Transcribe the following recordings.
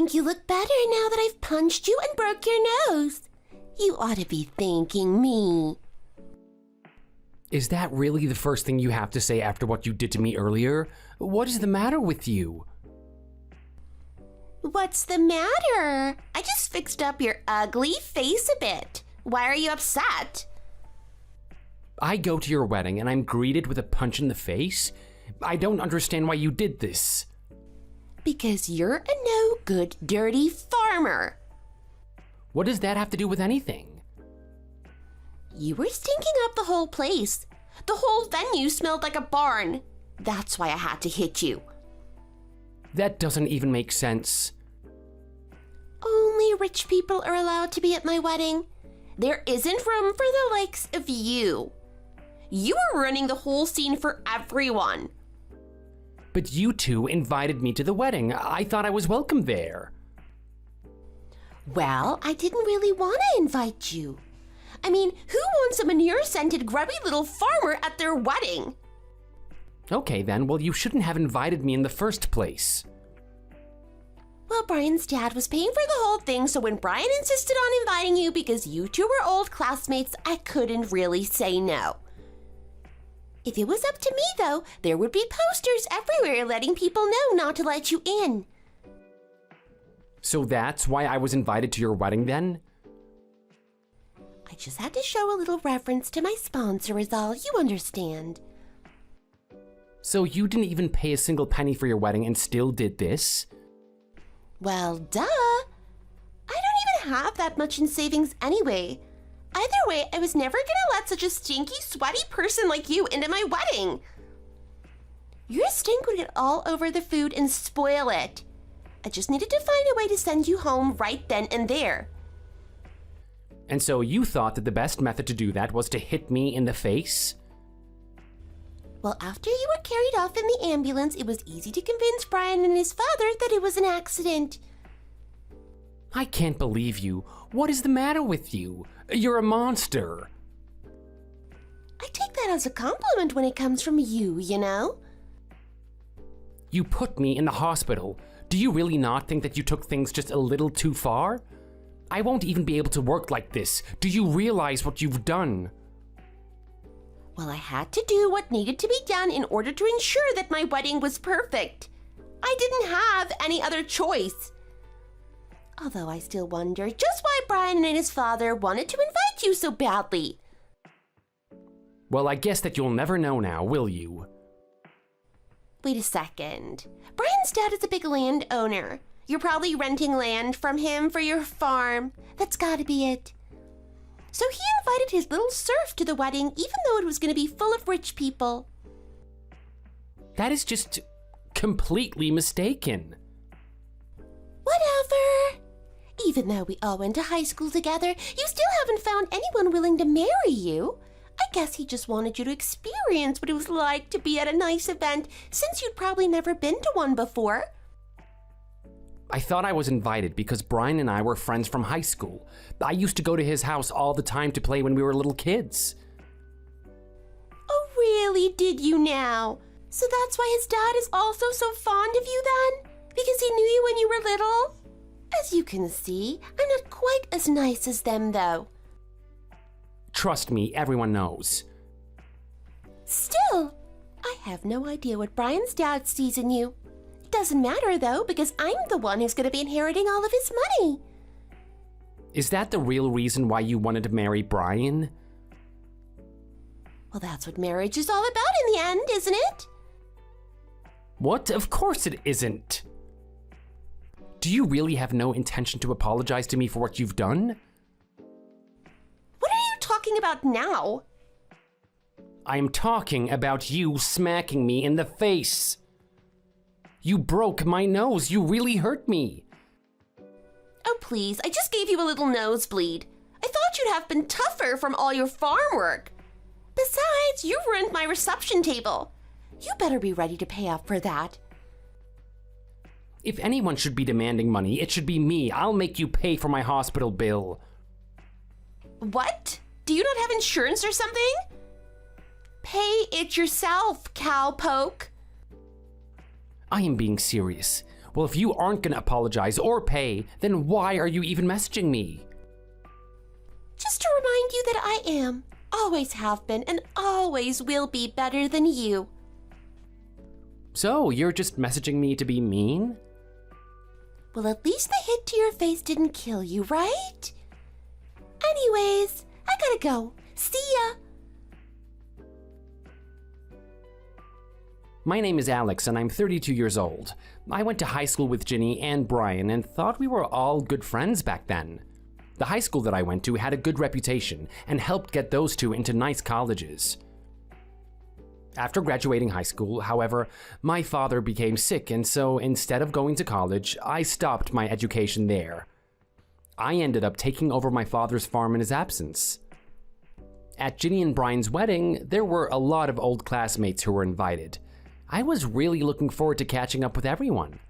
think you look better now that I've punched you and broke your nose. You ought to be thanking me. Is that really the first thing you have to say after what you did to me earlier? What is the matter with you? What's the matter? I just fixed up your ugly face a bit. Why are you upset? I go to your wedding and I'm greeted with a punch in the face? I don't understand why you did this. Because you're a no-good, dirty farmer. What does that have to do with anything? You were stinking up the whole place. The whole venue smelled like a barn. That's why I had to hit you. That doesn't even make sense. Only rich people are allowed to be at my wedding. There isn't room for the likes of you. You were running the whole scene for everyone. But you two invited me to the wedding. I thought I was welcome there. Well, I didn't really want to invite you. I mean, who wants a manure-scented, grubby little farmer at their wedding? Okay then, well you shouldn't have invited me in the first place. Well, Brian's dad was paying for the whole thing, so when Brian insisted on inviting you because you two were old classmates, I couldn't really say no. If it was up to me, though, there would be posters everywhere letting people know not to let you in. So that's why I was invited to your wedding then? I just had to show a little reverence to my sponsor is all, you understand. So you didn't even pay a single penny for your wedding and still did this? Well, duh. I don't even have that much in savings anyway. Either way, I was never gonna let such a stinky, sweaty person like you into my wedding. Your stink would get all over the food and spoil it. I just needed to find a way to send you home right then and there. And so you thought that the best method to do that was to hit me in the face? Well, after you were carried off in the ambulance, it was easy to convince Brian and his father that it was an accident. I can't believe you. What is the matter with you? You're a monster. I take that as a compliment when it comes from you, you know? You put me in the hospital. Do you really not think that you took things just a little too far? I won't even be able to work like this. Do you realize what you've done? Well, I had to do what needed to be done in order to ensure that my wedding was perfect. I didn't have any other choice. Although I still wonder just why Brian and his father wanted to invite you so badly. Well, I guess that you'll never know now, will you? Wait a second. Brian's dad is a big landowner. You're probably renting land from him for your farm. That's gotta be it. So he invited his little serf to the wedding, even though it was gonna be full of rich people. That is just completely mistaken. Whatever. Even though we all went to high school together, you still haven't found anyone willing to marry you. I guess he just wanted you to experience what it was like to be at a nice event, since you'd probably never been to one before. I thought I was invited because Brian and I were friends from high school. I used to go to his house all the time to play when we were little kids. Oh, really? Did you now? So that's why his dad is also so fond of you then? Because he knew you when you were little? As you can see, I'm not quite as nice as them, though. Trust me, everyone knows. Still, I have no idea what Brian's dad sees in you. Doesn't matter, though, because I'm the one who's going to be inheriting all of his money. Is that the real reason why you wanted to marry Brian? Well, that's what marriage is all about in the end, isn't it? What? Of course it isn't. Do you really have no intention to apologize to me for what you've done? What are you talking about now? I'm talking about you smacking me in the face. You broke my nose. You really hurt me. Oh, please. I just gave you a little nosebleed. I thought you'd have been tougher from all your farm work. Besides, you ruined my reception table. You better be ready to pay up for that. If anyone should be demanding money, it should be me. I'll make you pay for my hospital bill. What? Do you not have insurance or something? Pay it yourself, cowpoke. I am being serious. Well, if you aren't gonna apologize or pay, then why are you even messaging me? Just to remind you that I am, always have been, and always will be better than you. So, you're just messaging me to be mean? Well, at least the hit to your face didn't kill you, right? Anyways, I gotta go. See ya! My name is Alex and I'm 32 years old. I went to high school with Ginny and Brian and thought we were all good friends back then. The high school that I went to had a good reputation and helped get those two into nice colleges. After graduating high school, however, my father became sick, and so instead of going to college, I stopped my education there. I ended up taking over my father's farm in his absence. At Ginny and Brian's wedding, there were a lot of old classmates who were invited. I was really looking forward to catching up with everyone.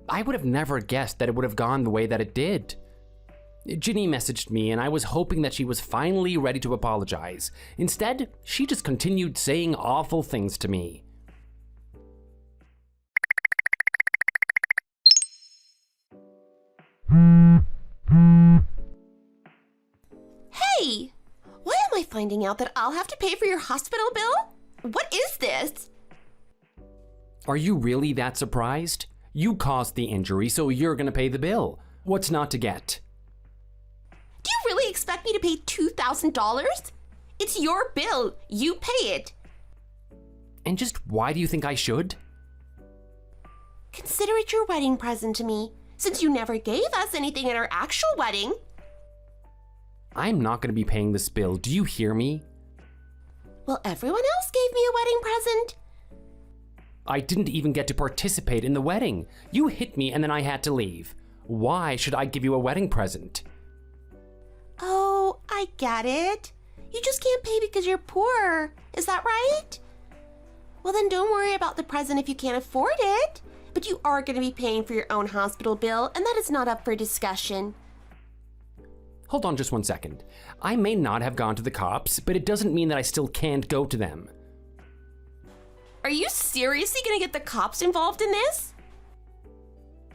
I would have never guessed that it would have gone the way that it did. Ginny messaged me and I was hoping that she was finally ready to apologize. Instead, she just continued saying awful things to me. Hey! Why am I finding out that I'll have to pay for your hospital bill? What is this? Are you really that surprised? You caused the injury, so you're gonna pay the bill. What's not to get? Do you really expect me to pay $2,000? It's your bill. You pay it. And just why do you think I should? Consider it your wedding present to me, since you never gave us anything at our actual wedding. I'm not gonna be paying this bill, do you hear me? Well, everyone else gave me a wedding present. I didn't even get to participate in the wedding. You hit me and then I had to leave. Why should I give you a wedding present? Oh, I get it. You just can't pay because you're poor. Is that right? Well, then don't worry about the present if you can't afford it. But you are going to be paying for your own hospital bill, and that is not up for discussion. Hold on just 1 second. I may not have gone to the cops, but it doesn't mean that I still can't go to them. Are you seriously going to get the cops involved in this?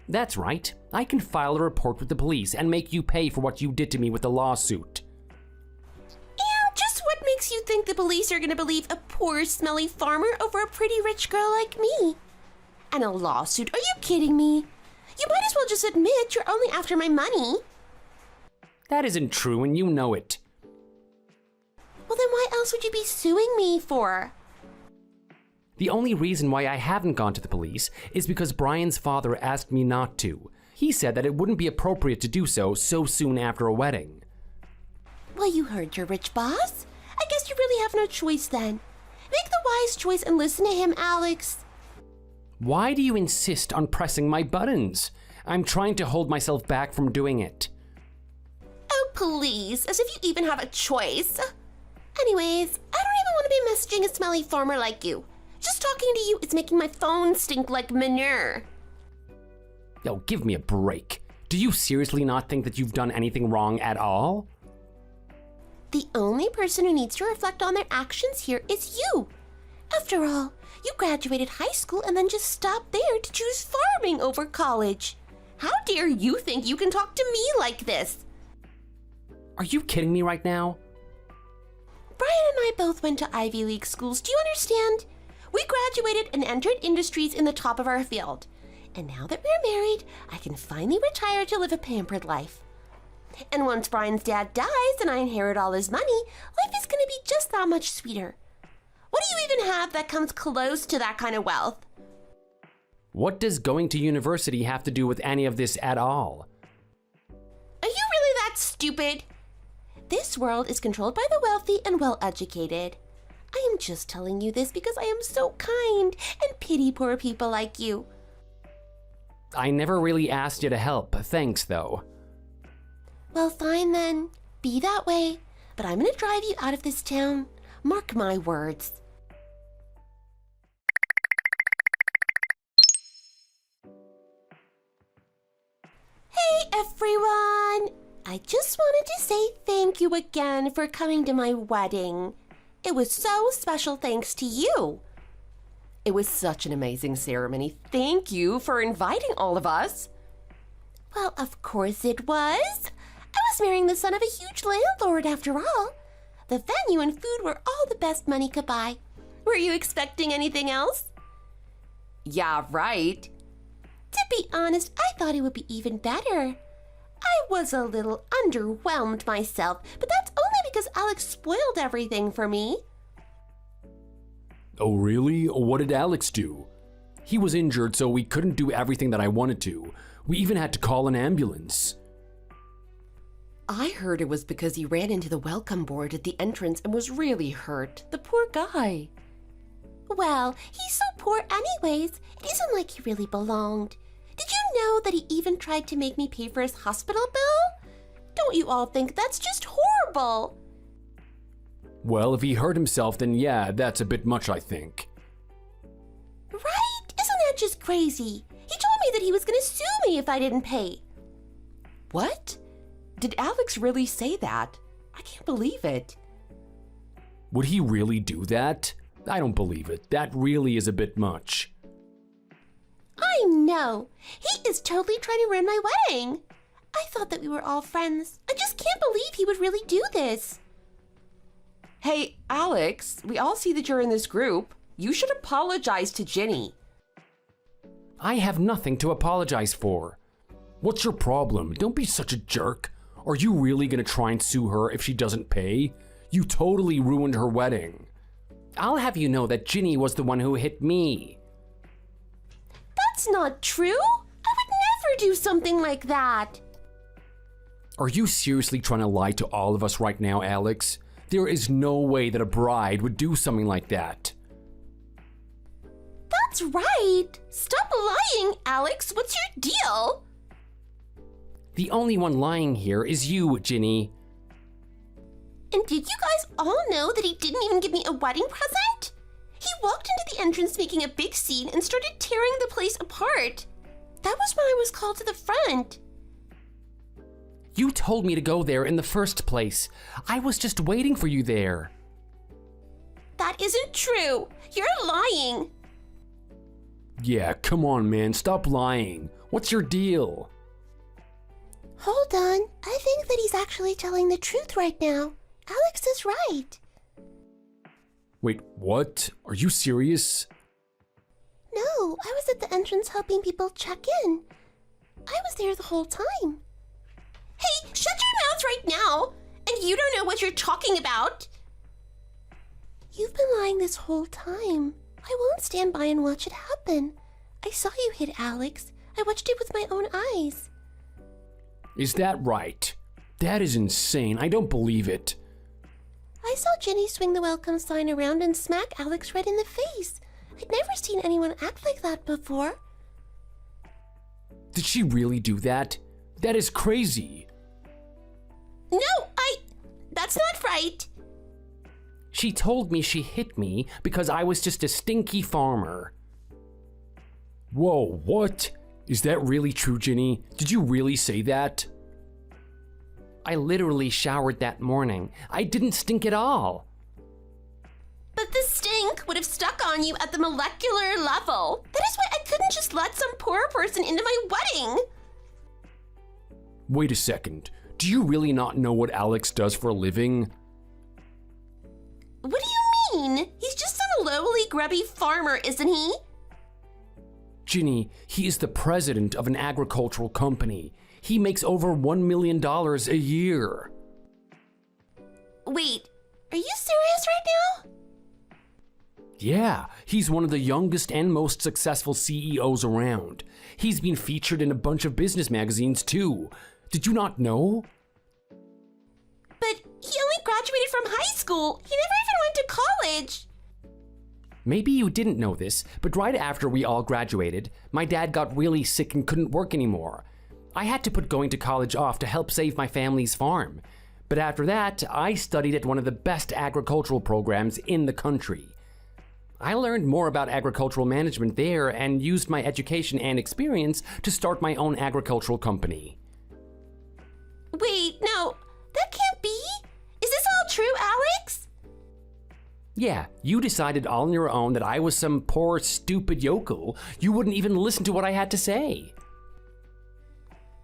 That's right. I can file a report with the police and make you pay for what you did to me with the lawsuit. And just what makes you think the police are going to believe a poor, smelly farmer over a pretty rich girl like me? And a lawsuit? Are you kidding me? You might as well just admit you're only after my money. That isn't true and you know it. Well, then why else would you be suing me for? The only reason why I haven't gone to the police is because Brian's father asked me not to. He said that it wouldn't be appropriate to do so soon after a wedding. Well, you heard your rich boss. I guess you really have no choice then. Make the wise choice and listen to him, Alex. Why do you insist on pressing my buttons? I'm trying to hold myself back from doing it. Oh, please, as if you even have a choice. Anyways, I don't even want to be messaging a smelly farmer like you. Just talking to you is making my phone stink like manure. Yo, give me a break. Do you seriously not think that you've done anything wrong at all? The only person who needs to reflect on their actions here is you. After all, you graduated high school and then just stopped there to choose farming over college. How dare you think you can talk to me like this? Are you kidding me right now? Brian and I both went to Ivy League schools, do you understand? We graduated and entered industries in the top of our field. And now that we're married, I can finally retire to live a pampered life. And once Brian's dad dies and I inherit all his money, life is going to be just that much sweeter. What do you even have that comes close to that kind of wealth? What does going to university have to do with any of this at all? Are you really that stupid? This world is controlled by the wealthy and well-educated. I am just telling you this because I am so kind and pity poor people like you. I never really asked you to help, thanks though. Well, fine then. Be that way. But I'm gonna drive you out of this town. Mark my words. Hey everyone! I just wanted to say thank you again for coming to my wedding. It was so special thanks to you. It was such an amazing ceremony. Thank you for inviting all of us. Well, of course it was. I was marrying the son of a huge landlord after all. The venue and food were all the best money could buy. Were you expecting anything else? Yeah, right. To be honest, I thought it would be even better. I was a little underwhelmed myself, but that's only because Alex spoiled everything for me. Oh, really? What did Alex do? He was injured, so we couldn't do everything that I wanted to. We even had to call an ambulance. I heard it was because he ran into the welcome board at the entrance and was really hurt. The poor guy. Well, he's so poor anyways. It isn't like he really belonged. Did you know that he even tried to make me pay for his hospital bill? Don't you all think that's just horrible? Well, if he hurt himself, then yeah, that's a bit much, I think. Right? Isn't that just crazy? He told me that he was going to sue me if I didn't pay. What? Did Alex really say that? I can't believe it. Would he really do that? I don't believe it. That really is a bit much. I know. He is totally trying to ruin my wedding. I thought that we were all friends. I just can't believe he would really do this. Hey, Alex, we all see that you're in this group. You should apologize to Ginny. I have nothing to apologize for. What's your problem? Don't be such a jerk. Are you really gonna try and sue her if she doesn't pay? You totally ruined her wedding. I'll have you know that Ginny was the one who hit me. That's not true. I would never do something like that. Are you seriously trying to lie to all of us right now, Alex? There is no way that a bride would do something like that. That's right. Stop lying, Alex. What's your deal? The only one lying here is you, Ginny. And did you guys all know that he didn't even give me a wedding present? He walked into the entrance making a big scene and started tearing the place apart. That was when I was called to the front. You told me to go there in the first place. I was just waiting for you there. That isn't true. You're lying. Yeah, come on, man. Stop lying. What's your deal? Hold on. I think that he's actually telling the truth right now. Alex is right. Wait, what? Are you serious? No, I was at the entrance helping people check in. I was there the whole time. Hey, shut your mouth right now! And you don't know what you're talking about! You've been lying this whole time. I won't stand by and watch it happen. I saw you hit Alex. I watched it with my own eyes. Is that right? That is insane. I don't believe it. I saw Ginny swing the welcome sign around and smack Alex right in the face. I'd never seen anyone act like that before. Did she really do that? That is crazy. No, that's not right. She told me she hit me because I was just a stinky farmer. Whoa, what? Is that really true, Ginny? Did you really say that? I literally showered that morning. I didn't stink at all. But the stink would have stuck on you at the molecular level. That is why I couldn't just let some poor person into my wedding. Wait a second. Do you really not know what Alex does for a living? What do you mean? He's just some lowly, grubby farmer, isn't he? Ginny, he is the president of an agricultural company. He makes over $1 million a year. Wait, are you serious right now? Yeah, he's one of the youngest and most successful CEOs around. He's been featured in a bunch of business magazines too. Did you not know? But he only graduated from high school. He never even went to college. Maybe you didn't know this, but right after we all graduated, my dad got really sick and couldn't work anymore. I had to put going to college off to help save my family's farm. But after that, I studied at one of the best agricultural programs in the country. I learned more about agricultural management there and used my education and experience to start my own agricultural company. Wait, no, that can't be. Is this all true, Alex? Yeah, you decided all on your own that I was some poor, stupid yokel. You wouldn't even listen to what I had to say.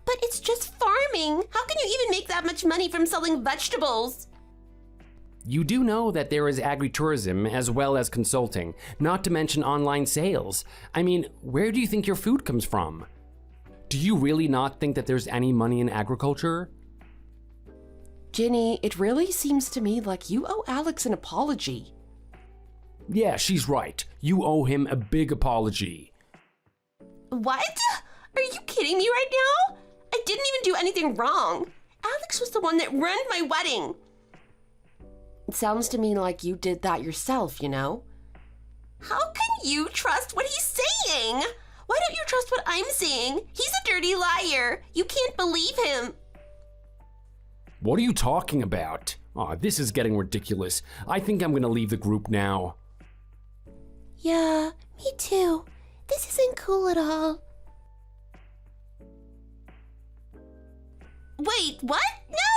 But it's just farming. How can you even make that much money from selling vegetables? You do know that there is agritourism as well as consulting, not to mention online sales. I mean, where do you think your food comes from? Do you really not think that there's any money in agriculture? Ginny, it really seems to me like you owe Alex an apology. Yeah, she's right. You owe him a big apology. What? Are you kidding me right now? I didn't even do anything wrong. Alex was the one that ruined my wedding. It sounds to me like you did that yourself, you know? How can you trust what he's saying? Why don't you trust what I'm saying? He's a dirty liar. You can't believe him. What are you talking about? Aw, this is getting ridiculous. I think I'm gonna leave the group now. Yeah, me too. This isn't cool at all. Wait, what?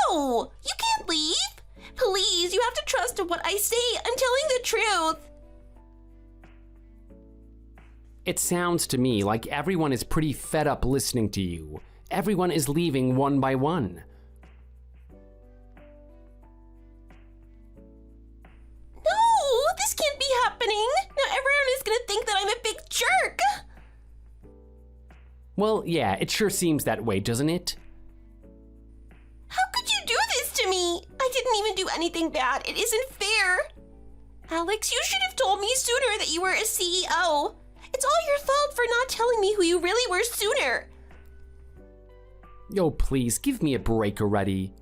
No! You can't leave! Please, you have to trust what I say. I'm telling the truth. It sounds to me like everyone is pretty fed up listening to you. Everyone is leaving one by one. No, this can't be happening. Now everyone is gonna think that I'm a big jerk. Well, yeah, it sure seems that way, doesn't it? How could you do this to me? I didn't even do anything bad. It isn't fair. Alex, you should have told me sooner that you were a CEO. It's all your fault for not telling me who you really were sooner. Yo, please, give me a break already.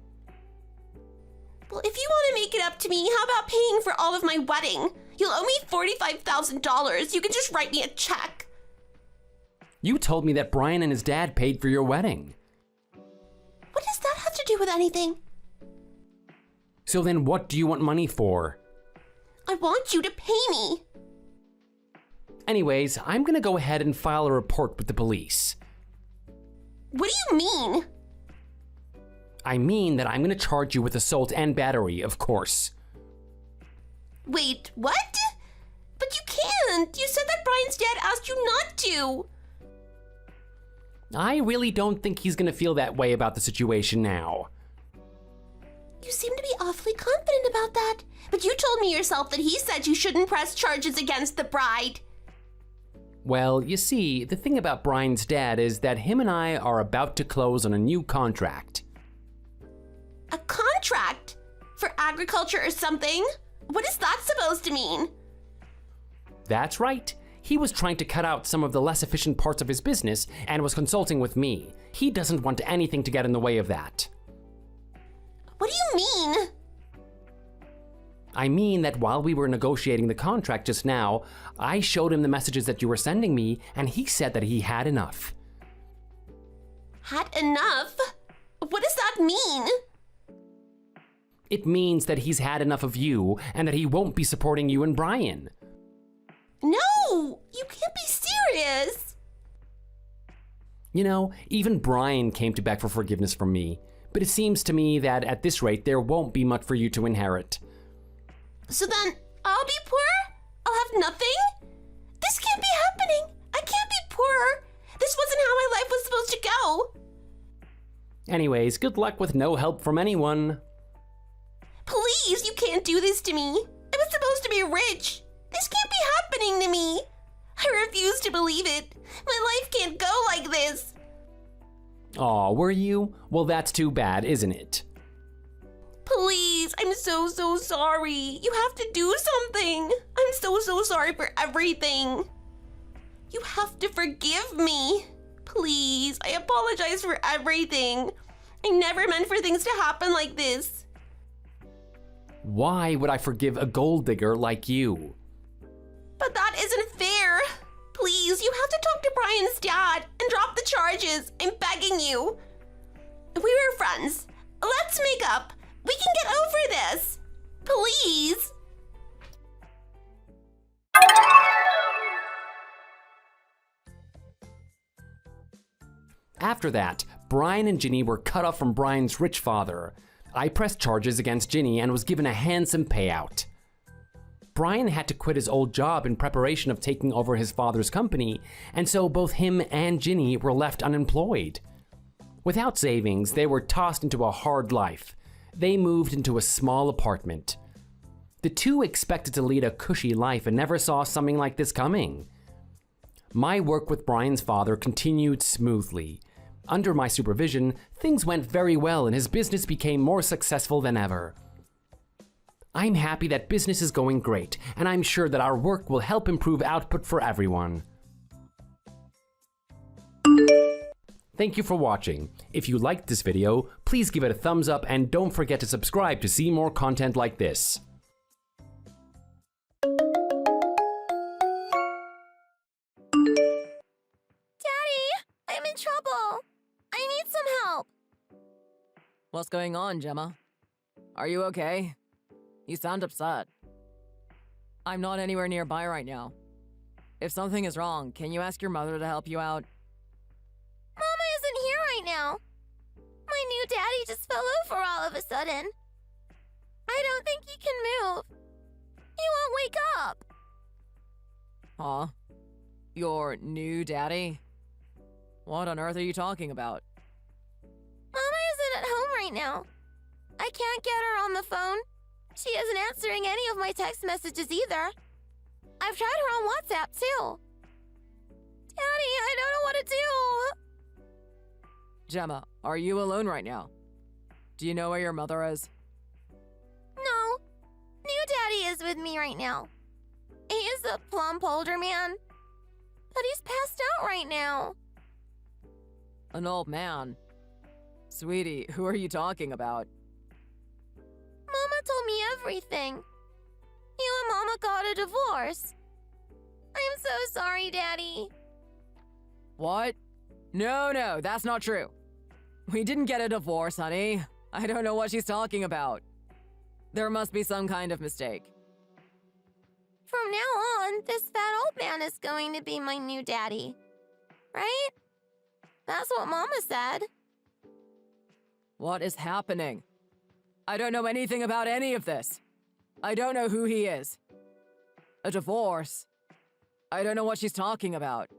Well, if you want to make it up to me, how about paying for all of my wedding? You'll owe me $45,000. You can just write me a check. You told me that Brian and his dad paid for your wedding. What does that have to do with anything? So then what do you want money for? I want you to pay me. Anyways, I'm gonna go ahead and file a report with the police. What do you mean? I mean that I'm gonna charge you with assault and battery, of course. Wait, what? But you can't. You said that Brian's dad asked you not to. I really don't think he's gonna feel that way about the situation now. You seem to be awfully confident about that. But you told me yourself that he said you shouldn't press charges against the bride. Well, you see, the thing about Brian's dad is that him and I are about to close on a new contract. A contract? For agriculture or something? What is that supposed to mean? That's right. He was trying to cut out some of the less efficient parts of his business and was consulting with me. He doesn't want anything to get in the way of that. What do you mean? I mean that while we were negotiating the contract just now, I showed him the messages that you were sending me, and he said that he had enough. Had enough? What does that mean? It means that he's had enough of you, and that he won't be supporting you and Brian. No! You can't be serious! You know, even Brian came to beg for forgiveness from me, but it seems to me that at this rate there won't be much for you to inherit. So then, I'll be poor? I'll have nothing? This can't be happening. I can't be poor. This wasn't how my life was supposed to go. Anyways, good luck with no help from anyone. Please, you can't do this to me. I was supposed to be rich. This can't be happening to me. I refuse to believe it. My life can't go like this. Aw, were you? Well, that's too bad, isn't it? Please, I'm so sorry. You have to do something. I'm so sorry for everything. You have to forgive me. Please, I apologize for everything. I never meant for things to happen like this. Why would I forgive a gold digger like you? But that isn't fair. Please, you have to talk to Brian's dad and drop the charges. I'm begging you. We were friends. Let's make up. We can get over this. Please. After that, Brian and Ginny were cut off from Brian's rich father. I pressed charges against Ginny and was given a handsome payout. Brian had to quit his old job in preparation of taking over his father's company, and so both him and Ginny were left unemployed. Without savings, they were tossed into a hard life. They moved into a small apartment. The two expected to lead a cushy life and never saw something like this coming. My work with Brian's father continued smoothly. Under my supervision, things went very well and his business became more successful than ever. I'm happy that business is going great, and I'm sure that our work will help improve output for everyone. Thank you for watching. If you liked this video, please give it a thumbs up and don't forget to subscribe to see more content like this. Daddy, I'm in trouble. I need some help. What's going on, Gemma? Are you okay? You sound upset. I'm not anywhere nearby right now. If something is wrong, can you ask your mother to help you out? Mama isn't here right now. My new daddy just fell over all of a sudden. I don't think he can move. He won't wake up. Huh? Your new daddy? What on earth are you talking about? Mama isn't at home right now. I can't get her on the phone. She isn't answering any of my text messages either. I've tried her on WhatsApp too. Daddy, I don't know what to do. Gemma, are you alone right now? Do you know where your mother is? No. New daddy is with me right now. He is a plump older man. But he's passed out right now. An old man? Sweetie, who are you talking about? Mama told me everything. You and Mama got a divorce. I'm so sorry, Daddy. What? No, that's not true. We didn't get a divorce, honey. I don't know what she's talking about. There must be some kind of mistake. From now on, this fat old man is going to be my new daddy. Right? That's what Mama said. What is happening? I don't know anything about any of this. I don't know who he is. A divorce? I don't know what she's talking about.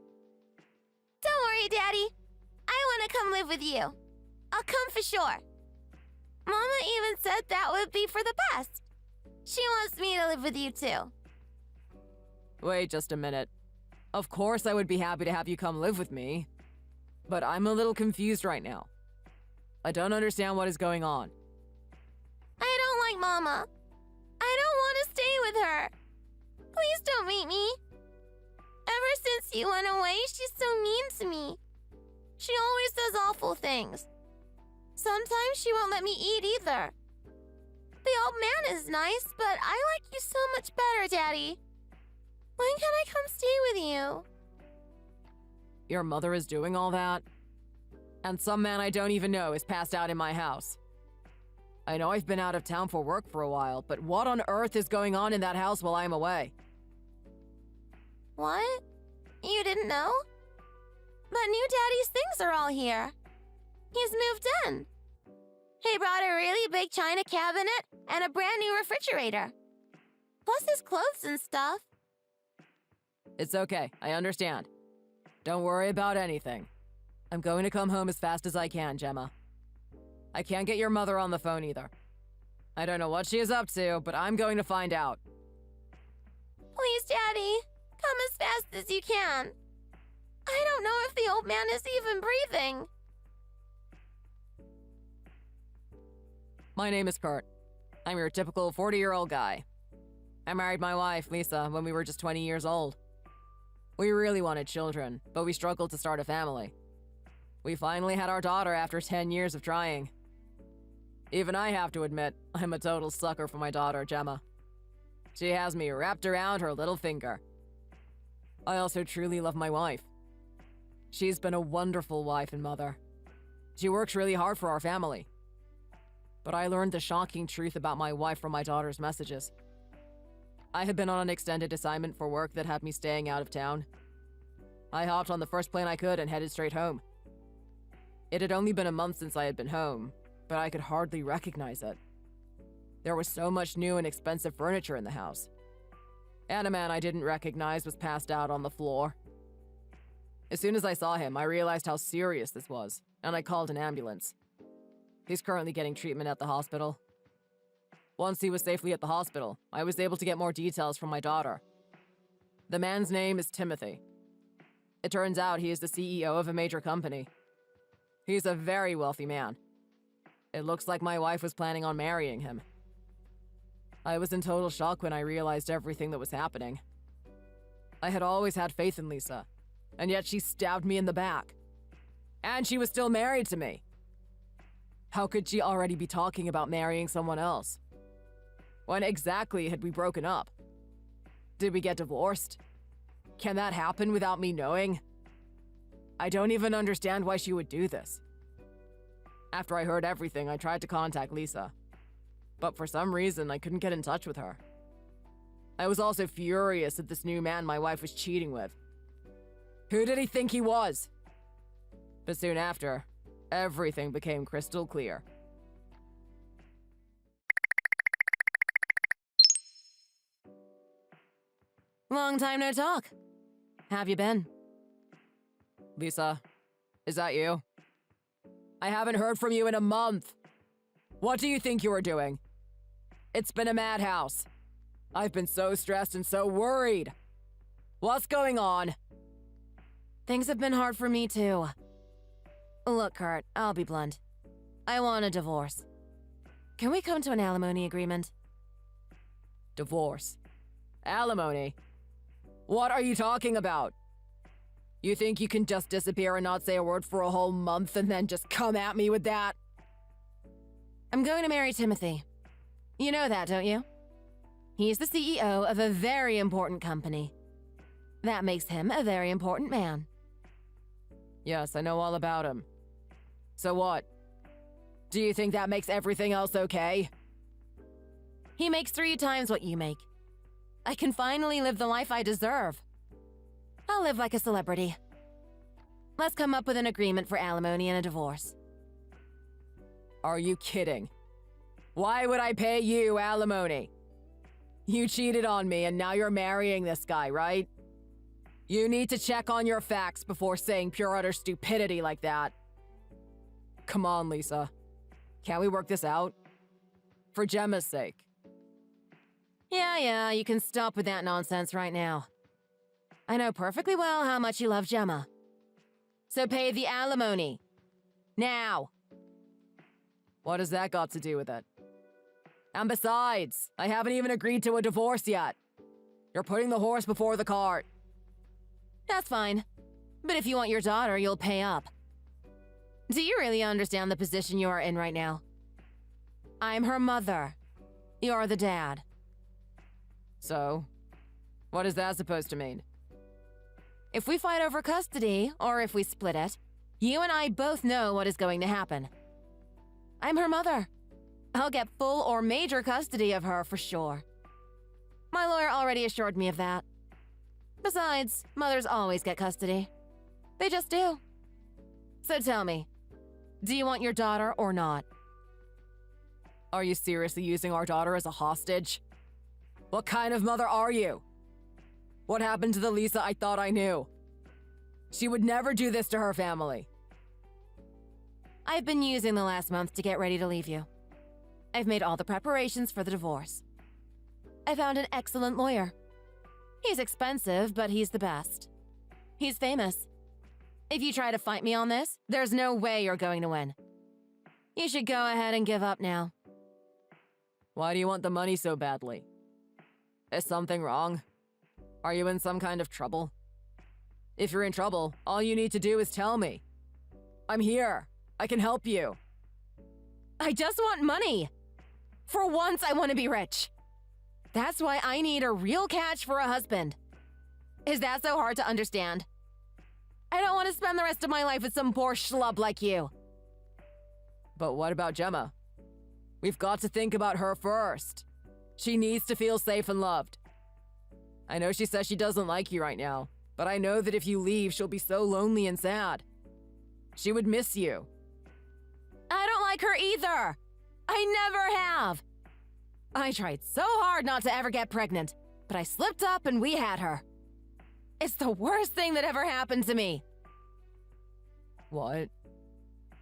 Don't worry, Daddy. I want to come live with you. I'll come for sure. Mama even said that would be for the best. She wants me to live with you too. Wait just a minute. Of course I would be happy to have you come live with me. But I'm a little confused right now. I don't understand what is going on. I don't like Mama. I don't want to stay with her. Please don't meet me. Ever since you went away, she's so mean to me. She always does awful things. Sometimes she won't let me eat either. The old man is nice, but I like you so much better, Daddy. When can I come stay with you? Your mother is doing all that? And some man I don't even know is passed out in my house. I know I've been out of town for work for a while, but what on earth is going on in that house while I'm away? What? You didn't know? But new Daddy's things are all here. He's moved in. He brought a really big china cabinet and a brand new refrigerator. Plus his clothes and stuff. It's okay, I understand. Don't worry about anything. I'm going to come home as fast as I can, Gemma. I can't get your mother on the phone either. I don't know what she is up to, but I'm going to find out. Please, Daddy, come as fast as you can. I don't know if the old man is even breathing. My name is Kurt. I'm your typical 40-year-old guy. I married my wife, Lisa, when we were just 20 years old. We really wanted children, but we struggled to start a family. We finally had our daughter after 10 years of trying. Even I have to admit, I'm a total sucker for my daughter, Gemma. She has me wrapped around her little finger. I also truly love my wife. She's been a wonderful wife and mother. She works really hard for our family. But I learned the shocking truth about my wife from my daughter's messages. I had been on an extended assignment for work that had me staying out of town. I hopped on the first plane I could and headed straight home. It had only been a month since I had been home, but I could hardly recognize it. There was so much new and expensive furniture in the house. and a man I didn't recognize was passed out on the floor. As soon as I saw him, I realized how serious this was, and I called an ambulance. He's currently getting treatment at the hospital. Once he was safely at the hospital, I was able to get more details from my daughter. The man's name is Timothy. It turns out he is the CEO of a major company. He's a very wealthy man. It looks like my wife was planning on marrying him. I was in total shock when I realized everything that was happening. I had always had faith in Lisa, and yet she stabbed me in the back. And she was still married to me. How could she already be talking about marrying someone else? When exactly had we broken up? Did we get divorced? Can that happen without me knowing? I don't even understand why she would do this. After I heard everything, I tried to contact Lisa. But for some reason, I couldn't get in touch with her. I was also furious at this new man my wife was cheating with. Who did he think he was? But soon after, everything became crystal clear. Long time no talk. Have you been? Lisa, is that you? I haven't heard from you in a month. What do you think you are doing? It's been a madhouse. I've been so stressed and so worried. What's going on? Things have been hard for me too. Look, Kurt, I'll be blunt. I want a divorce. Can we come to an alimony agreement? Divorce? Alimony? What are you talking about? You think you can just disappear and not say a word for a whole month and then just come at me with that? I'm going to marry Timothy. You know that, don't you? He's the CEO of a very important company. That makes him a very important man. Yes, I know all about him. So what? Do you think that makes everything else okay? He makes 3 times what you make. I can finally live the life I deserve. I'll live like a celebrity. Let's come up with an agreement for alimony and a divorce. Are you kidding? Why would I pay you alimony? You cheated on me and now you're marrying this guy, right? You need to check on your facts before saying pure utter stupidity like that. Come on, Lisa. Can't we work this out? For Gemma's sake. Yeah, you can stop with that nonsense right now. I know perfectly well how much you love Gemma. So pay the alimony. Now. What has that got to do with it? And besides, I haven't even agreed to a divorce yet. You're putting the horse before the cart. That's fine. But if you want your daughter, you'll pay up. Do you really understand the position you are in right now? I'm her mother. You're the dad. So, what is that supposed to mean? If we fight over custody, or if we split it, you and I both know what is going to happen. I'm her mother. I'll get full or major custody of her for sure. My lawyer already assured me of that. Besides, mothers always get custody. They just do. So tell me, do you want your daughter or not? Are you seriously using our daughter as a hostage? What kind of mother are you? What happened to the Lisa I thought I knew? She would never do this to her family. I've been using the last month to get ready to leave you. I've made all the preparations for the divorce. I found an excellent lawyer. He's expensive, but he's the best. He's famous. If you try to fight me on this, there's no way you're going to win. You should go ahead and give up now. Why do you want the money so badly? Is something wrong? Are you in some kind of trouble? If you're in trouble, all you need to do is tell me. I'm here. I can help you. I just want money. For once, I want to be rich. That's why I need a real catch for a husband. Is that so hard to understand? I don't want to spend the rest of my life with some poor schlub like you. But what about Gemma? We've got to think about her first. She needs to feel safe and loved. I know she says she doesn't like you right now, but I know that if you leave, she'll be so lonely and sad. She would miss you. I don't like her either. I never have. I tried so hard not to ever get pregnant. but I slipped up and we had her. It's the worst thing that ever happened to me. What?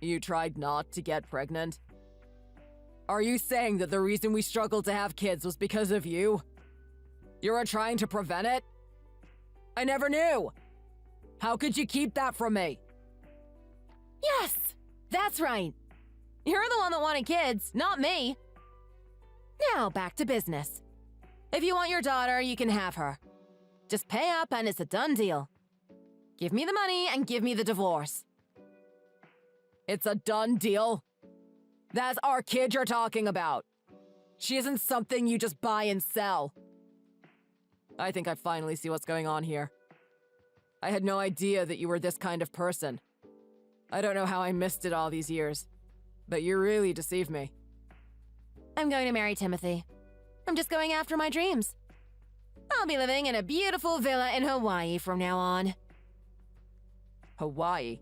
You tried not to get pregnant? Are you saying that the reason we struggled to have kids was because of you? You were trying to prevent it? I never knew! How could you keep that from me? Yes! That's right! You're the one that wanted kids, not me! Now, back to business. If you want your daughter, you can have her. Just pay up and it's a done deal. Give me the money and give me the divorce. It's a done deal? That's our kid you're talking about. She isn't something you just buy and sell. I think I finally see what's going on here. I had no idea that you were this kind of person. I don't know how I missed it all these years, but you really deceived me. I'm going to marry Timothy. I'm just going after my dreams. I'll be living in a beautiful villa in Hawaii from now on. Hawaii?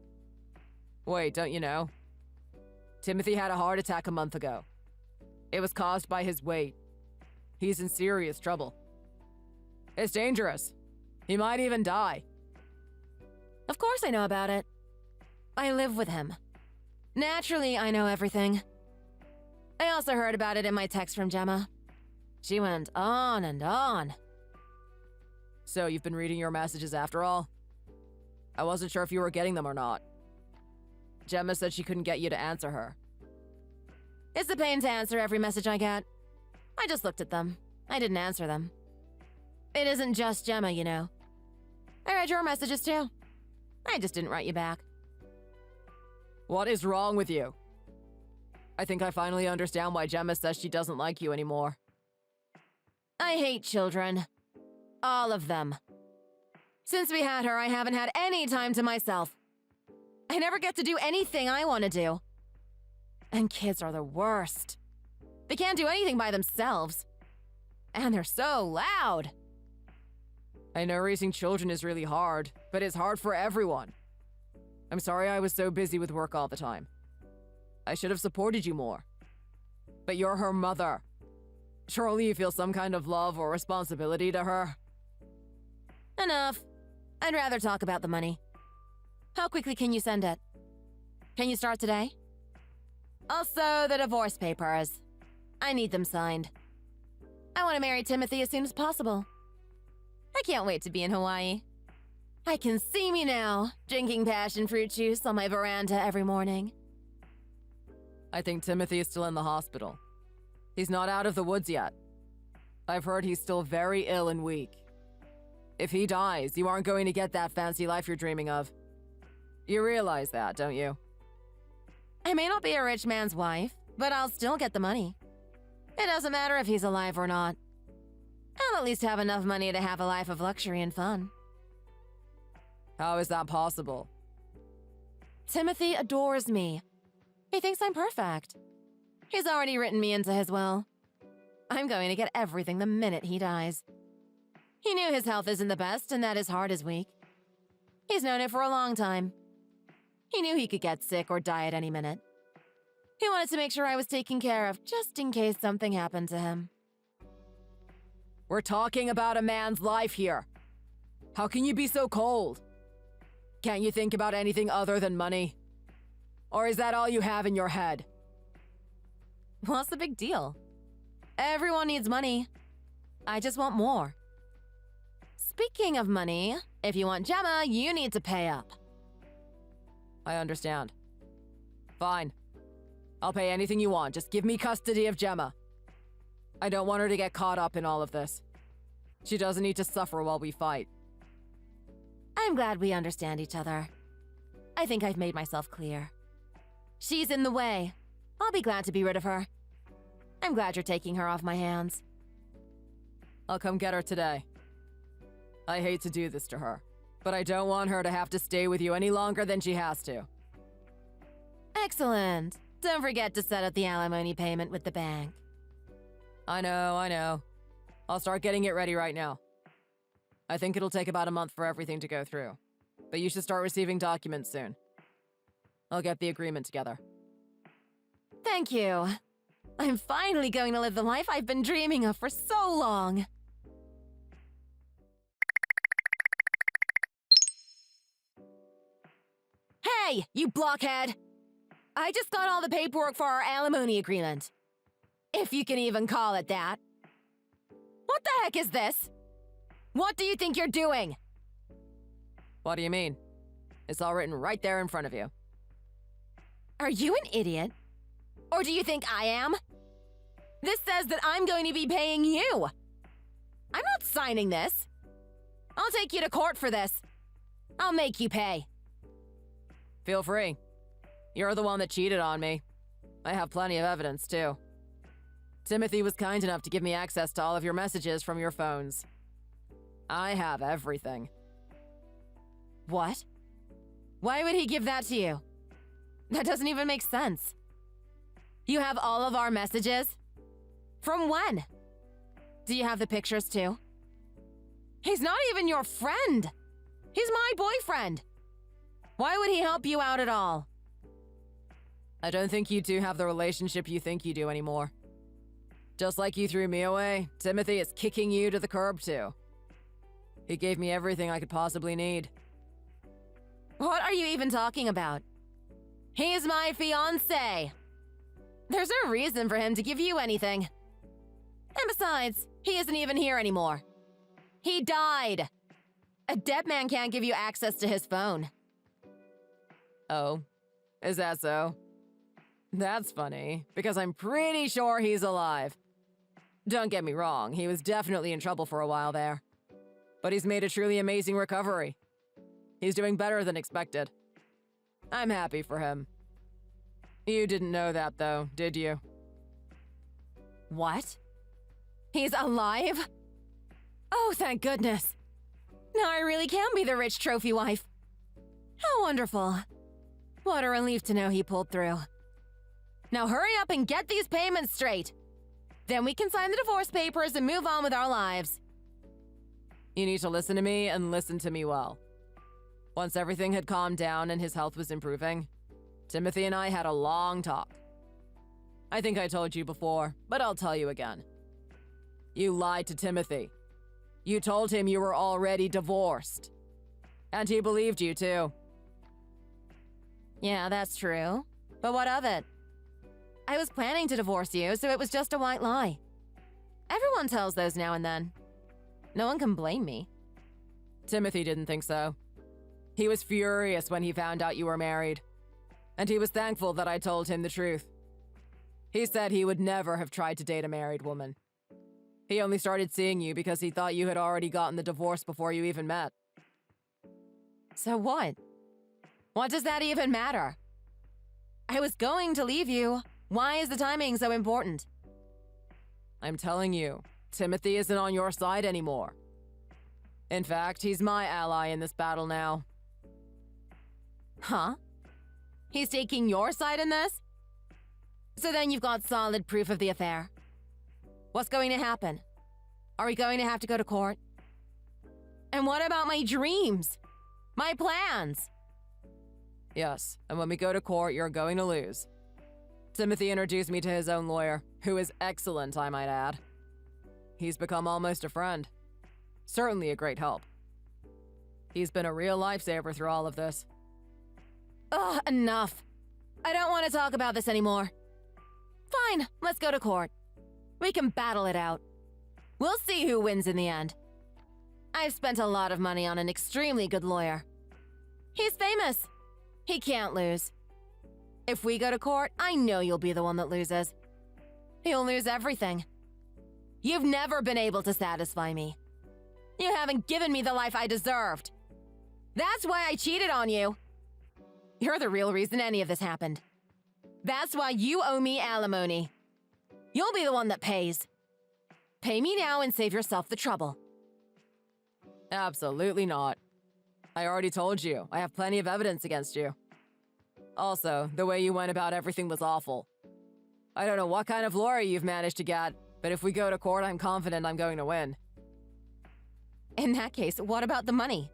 Wait, don't you know? Timothy had a heart attack a month ago. It was caused by his weight. He's in serious trouble. It's dangerous. He might even die. Of course I know about it. I live with him. Naturally, I know everything. I also heard about it in my text from Gemma. She went on and on. So you've been reading your messages after all? I wasn't sure if you were getting them or not. Gemma said she couldn't get you to answer her. It's a pain to answer every message I get. I just looked at them. I didn't answer them. It isn't just Gemma, you know. I read your messages too. I just didn't write you back. What is wrong with you? I think I finally understand why Gemma says she doesn't like you anymore. I hate children. All of them. Since we had her, I haven't had any time to myself. I never get to do anything I want to do. And kids are the worst. They can't do anything by themselves. And they're so loud. I know raising children is really hard, but it's hard for everyone. I'm sorry I was so busy with work all the time. I should have supported you more. But you're her mother. Surely you feel some kind of love or responsibility to her. Enough. I'd rather talk about the money. How quickly can you send it? Can you start today? Also, the divorce papers. I need them signed. I want to marry Timothy as soon as possible. I can't wait to be in Hawaii. I can see me now, drinking passion fruit juice on my veranda every morning. I think Timothy is still in the hospital. He's not out of the woods yet. I've heard he's still very ill and weak. If he dies, you aren't going to get that fancy life you're dreaming of. You realize that, don't you? I may not be a rich man's wife, but I'll still get the money. It doesn't matter if he's alive or not. I'll at least have enough money to have a life of luxury and fun. How is that possible? Timothy adores me. He thinks I'm perfect. He's already written me into his will. I'm going to get everything the minute he dies. He knew his health isn't the best and that his heart is weak. He's known it for a long time. He knew he could get sick or die at any minute. He wanted to make sure I was taken care of just in case something happened to him. We're talking about a man's life here. How can you be so cold? Can't you think about anything other than money? Or is that all you have in your head? What's the big deal? Everyone needs money. I just want more. Speaking of money, if you want Gemma, you need to pay up. I understand. Fine. I'll pay anything you want. Just give me custody of Gemma. I don't want her to get caught up in all of this. She doesn't need to suffer while we fight. I'm glad we understand each other. I think I've made myself clear. She's in the way. I'll be glad to be rid of her. I'm glad you're taking her off my hands. I'll come get her today. I hate to do this to her, but I don't want her to have to stay with you any longer than she has to. Excellent. Don't forget to set up the alimony payment with the bank. I know. I'll start getting it ready right now. I think it'll take about a month for everything to go through, but you should start receiving documents soon. I'll get the agreement together. Thank you. I'm finally going to live the life I've been dreaming of for so long. Hey, you blockhead! I just got all the paperwork for our alimony agreement. If you can even call it that. What the heck is this? What do you think you're doing? What do you mean? It's all written right there in front of you. Are you an idiot? Or do you think I am? This says that I'm going to be paying you. I'm not signing this. I'll take you to court for this. I'll make you pay. Feel free. You're the one that cheated on me. I have plenty of evidence, too. Timothy was kind enough to give me access to all of your messages from your phones. I have everything. What? Why would he give that to you? That doesn't even make sense. You have all of our messages? From when? Do you have the pictures too? He's not even your friend. He's my boyfriend. Why would he help you out at all? I don't think you two have the relationship you think you do anymore. Just like you threw me away, Timothy is kicking you to the curb too. He gave me everything I could possibly need. What are you even talking about? He's my fiancé. There's no reason for him to give you anything. And besides, he isn't even here anymore. He died. A dead man can't give you access to his phone. Oh, is that so? That's funny, because I'm pretty sure he's alive. Don't get me wrong, he was definitely in trouble for a while there. But he's made a truly amazing recovery. He's doing better than expected. I'm happy for him. You didn't know that, though, did you? What? He's alive? Oh, thank goodness. Now I really can be the rich trophy wife. How wonderful. What a relief to know he pulled through. Now hurry up and get these payments straight. Then we can sign the divorce papers and move on with our lives. You need to listen to me and listen to me well. Once everything had calmed down and his health was improving, Timothy and I had a long talk. I think I told you before, but I'll tell you again. You lied to Timothy. You told him you were already divorced. And he believed you too. Yeah, that's true. But what of it? I was planning to divorce you, so it was just a white lie. Everyone tells those now and then. No one can blame me. Timothy didn't think so. He was furious when he found out you were married. And he was thankful that I told him the truth. He said he would never have tried to date a married woman. He only started seeing you because he thought you had already gotten the divorce before you even met. So what? What does that even matter? I was going to leave you. Why is the timing so important? I'm telling you, Timothy isn't on your side anymore. In fact, he's my ally in this battle now. Huh? He's taking your side in this? So then you've got solid proof of the affair. What's going to happen? Are we going to have to go to court? And what about my dreams? My plans? Yes, and when we go to court, you're going to lose. Timothy introduced me to his own lawyer, who is excellent, I might add. He's become almost a friend. Certainly a great help. He's been a real lifesaver through all of this. Ugh, enough. I don't want to talk about this anymore. Fine, let's go to court. We can battle it out. We'll see who wins in the end. I've spent a lot of money on an extremely good lawyer. He's famous. He can't lose. If we go to court, I know you'll be the one that loses. You'll lose everything. You've never been able to satisfy me. You haven't given me the life I deserved. That's why I cheated on you. You're the real reason any of this happened. That's why you owe me alimony. You'll be the one that pays. Pay me now and save yourself the trouble. Absolutely not. I already told you, I have plenty of evidence against you. Also, the way you went about everything was awful. I don't know what kind of lawyer you've managed to get, but if we go to court, I'm confident I'm going to win. In that case, what about the money?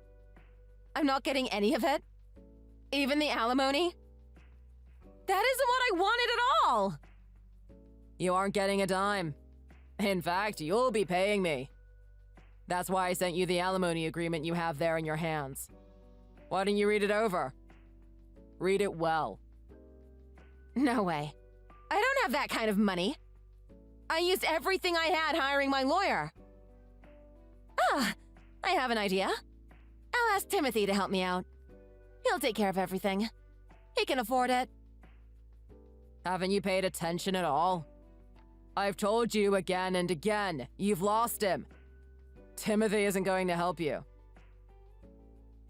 I'm not getting any of it? Even the alimony? That isn't what I wanted at all! You aren't getting a dime. In fact, you'll be paying me. That's why I sent you the alimony agreement you have there in your hands. Why didn't you read it over? Read it well. No way. I don't have that kind of money. I used everything I had hiring my lawyer. Ah, I have an idea. I'll ask Timothy to help me out. He'll take care of everything. He can afford it. Haven't you paid attention at all? I've told you again and again, you've lost him. Timothy isn't going to help you.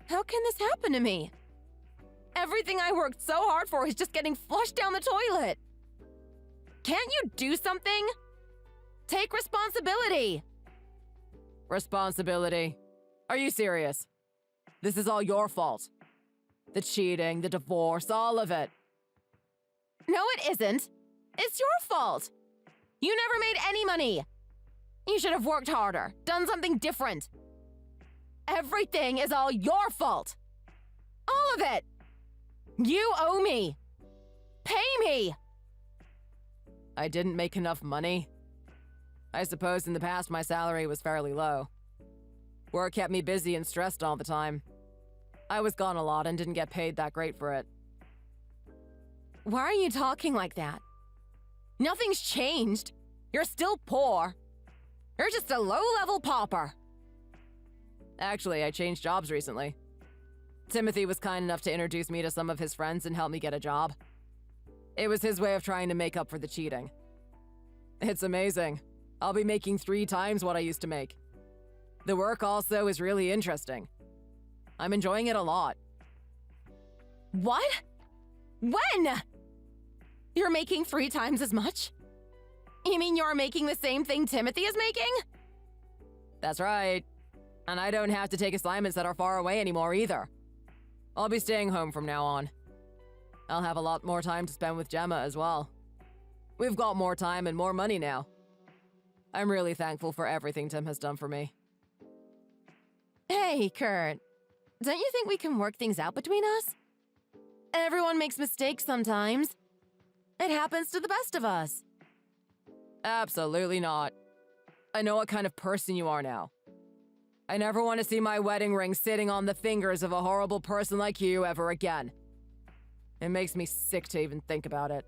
How can this happen to me? Everything I worked so hard for is just getting flushed down the toilet. Can't you do something? Take responsibility. Responsibility? Are you serious? This is all your fault. The cheating, the divorce, all of it. No, it isn't. It's your fault. You never made any money. You should have worked harder, done something different. Everything is all your fault. All of it. You owe me. Pay me. I didn't make enough money. I suppose in the past my salary was fairly low. Work kept me busy and stressed all the time. I was gone a lot and didn't get paid that great for it. Why are you talking like that? Nothing's changed. You're still poor. You're just a low-level pauper. Actually, I changed jobs recently. Timothy was kind enough to introduce me to some of his friends and help me get a job. It was his way of trying to make up for the cheating. It's amazing. I'll be making 3 times what I used to make. The work also is really interesting. I'm enjoying it a lot. What? When? You're making 3 times as much? You mean you're making the same thing Timothy is making? That's right. And I don't have to take assignments that are far away anymore either. I'll be staying home from now on. I'll have a lot more time to spend with Gemma as well. We've got more time and more money now. I'm really thankful for everything Tim has done for me. Hey, Kurt. Don't you think we can work things out between us? Everyone makes mistakes sometimes. It happens to the best of us. Absolutely not. I know what kind of person you are now. I never want to see my wedding ring sitting on the fingers of a horrible person like you ever again. It makes me sick to even think about it.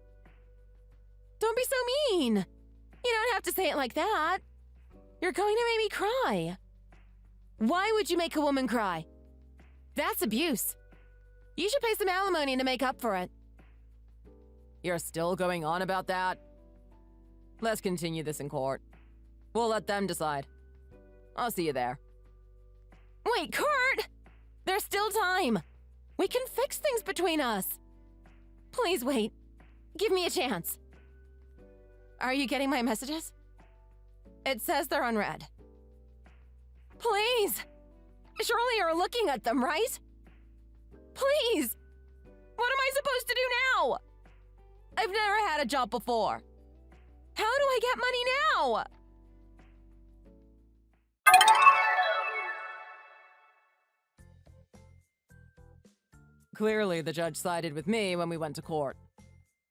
Don't be so mean. You don't have to say it like that. You're going to make me cry. Why would you make a woman cry? That's abuse. You should pay some alimony to make up for it. You're still going on about that? Let's continue this in court. We'll let them decide. I'll see you there. Wait, Kurt! There's still time. We can fix things between us. Please wait. Give me a chance. Are you getting my messages? It says they're unread. Please! Surely you're looking at them, right? Please! What am I supposed to do now? I've never had a job before. How do I get money now? Clearly, the judge sided with me when we went to court.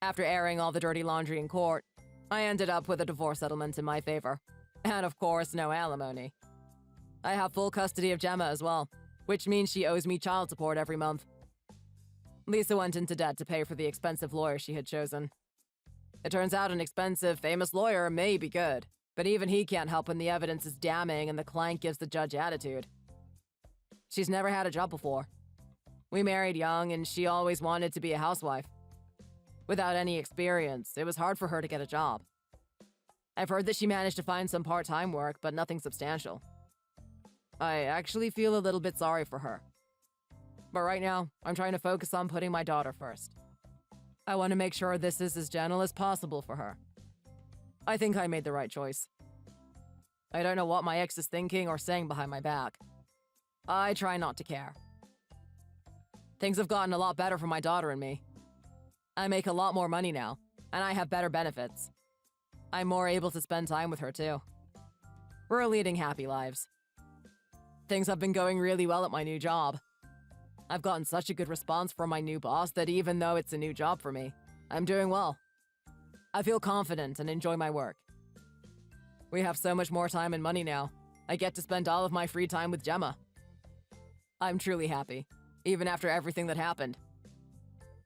After airing all the dirty laundry in court, I ended up with a divorce settlement in my favor. And of course, no alimony. I have full custody of Gemma as well, which means she owes me child support every month. Lisa went into debt to pay for the expensive lawyer she had chosen. It turns out an expensive, famous lawyer may be good, but even he can't help when the evidence is damning and the client gives the judge attitude. She's never had a job before. We married young, and she always wanted to be a housewife. Without any experience, it was hard for her to get a job. I've heard that she managed to find some part-time work, but nothing substantial. I actually feel a little bit sorry for her. But right now, I'm trying to focus on putting my daughter first. I want to make sure this is as gentle as possible for her. I think I made the right choice. I don't know what my ex is thinking or saying behind my back. I try not to care. Things have gotten a lot better for my daughter and me. I make a lot more money now, and I have better benefits. I'm more able to spend time with her too. We're leading happy lives. Things have been going really well at my new job. I've gotten such a good response from my new boss that even though it's a new job for me, I'm doing well. I feel confident and enjoy my work. We have so much more time and money now. I get to spend all of my free time with Gemma. I'm truly happy, even after everything that happened.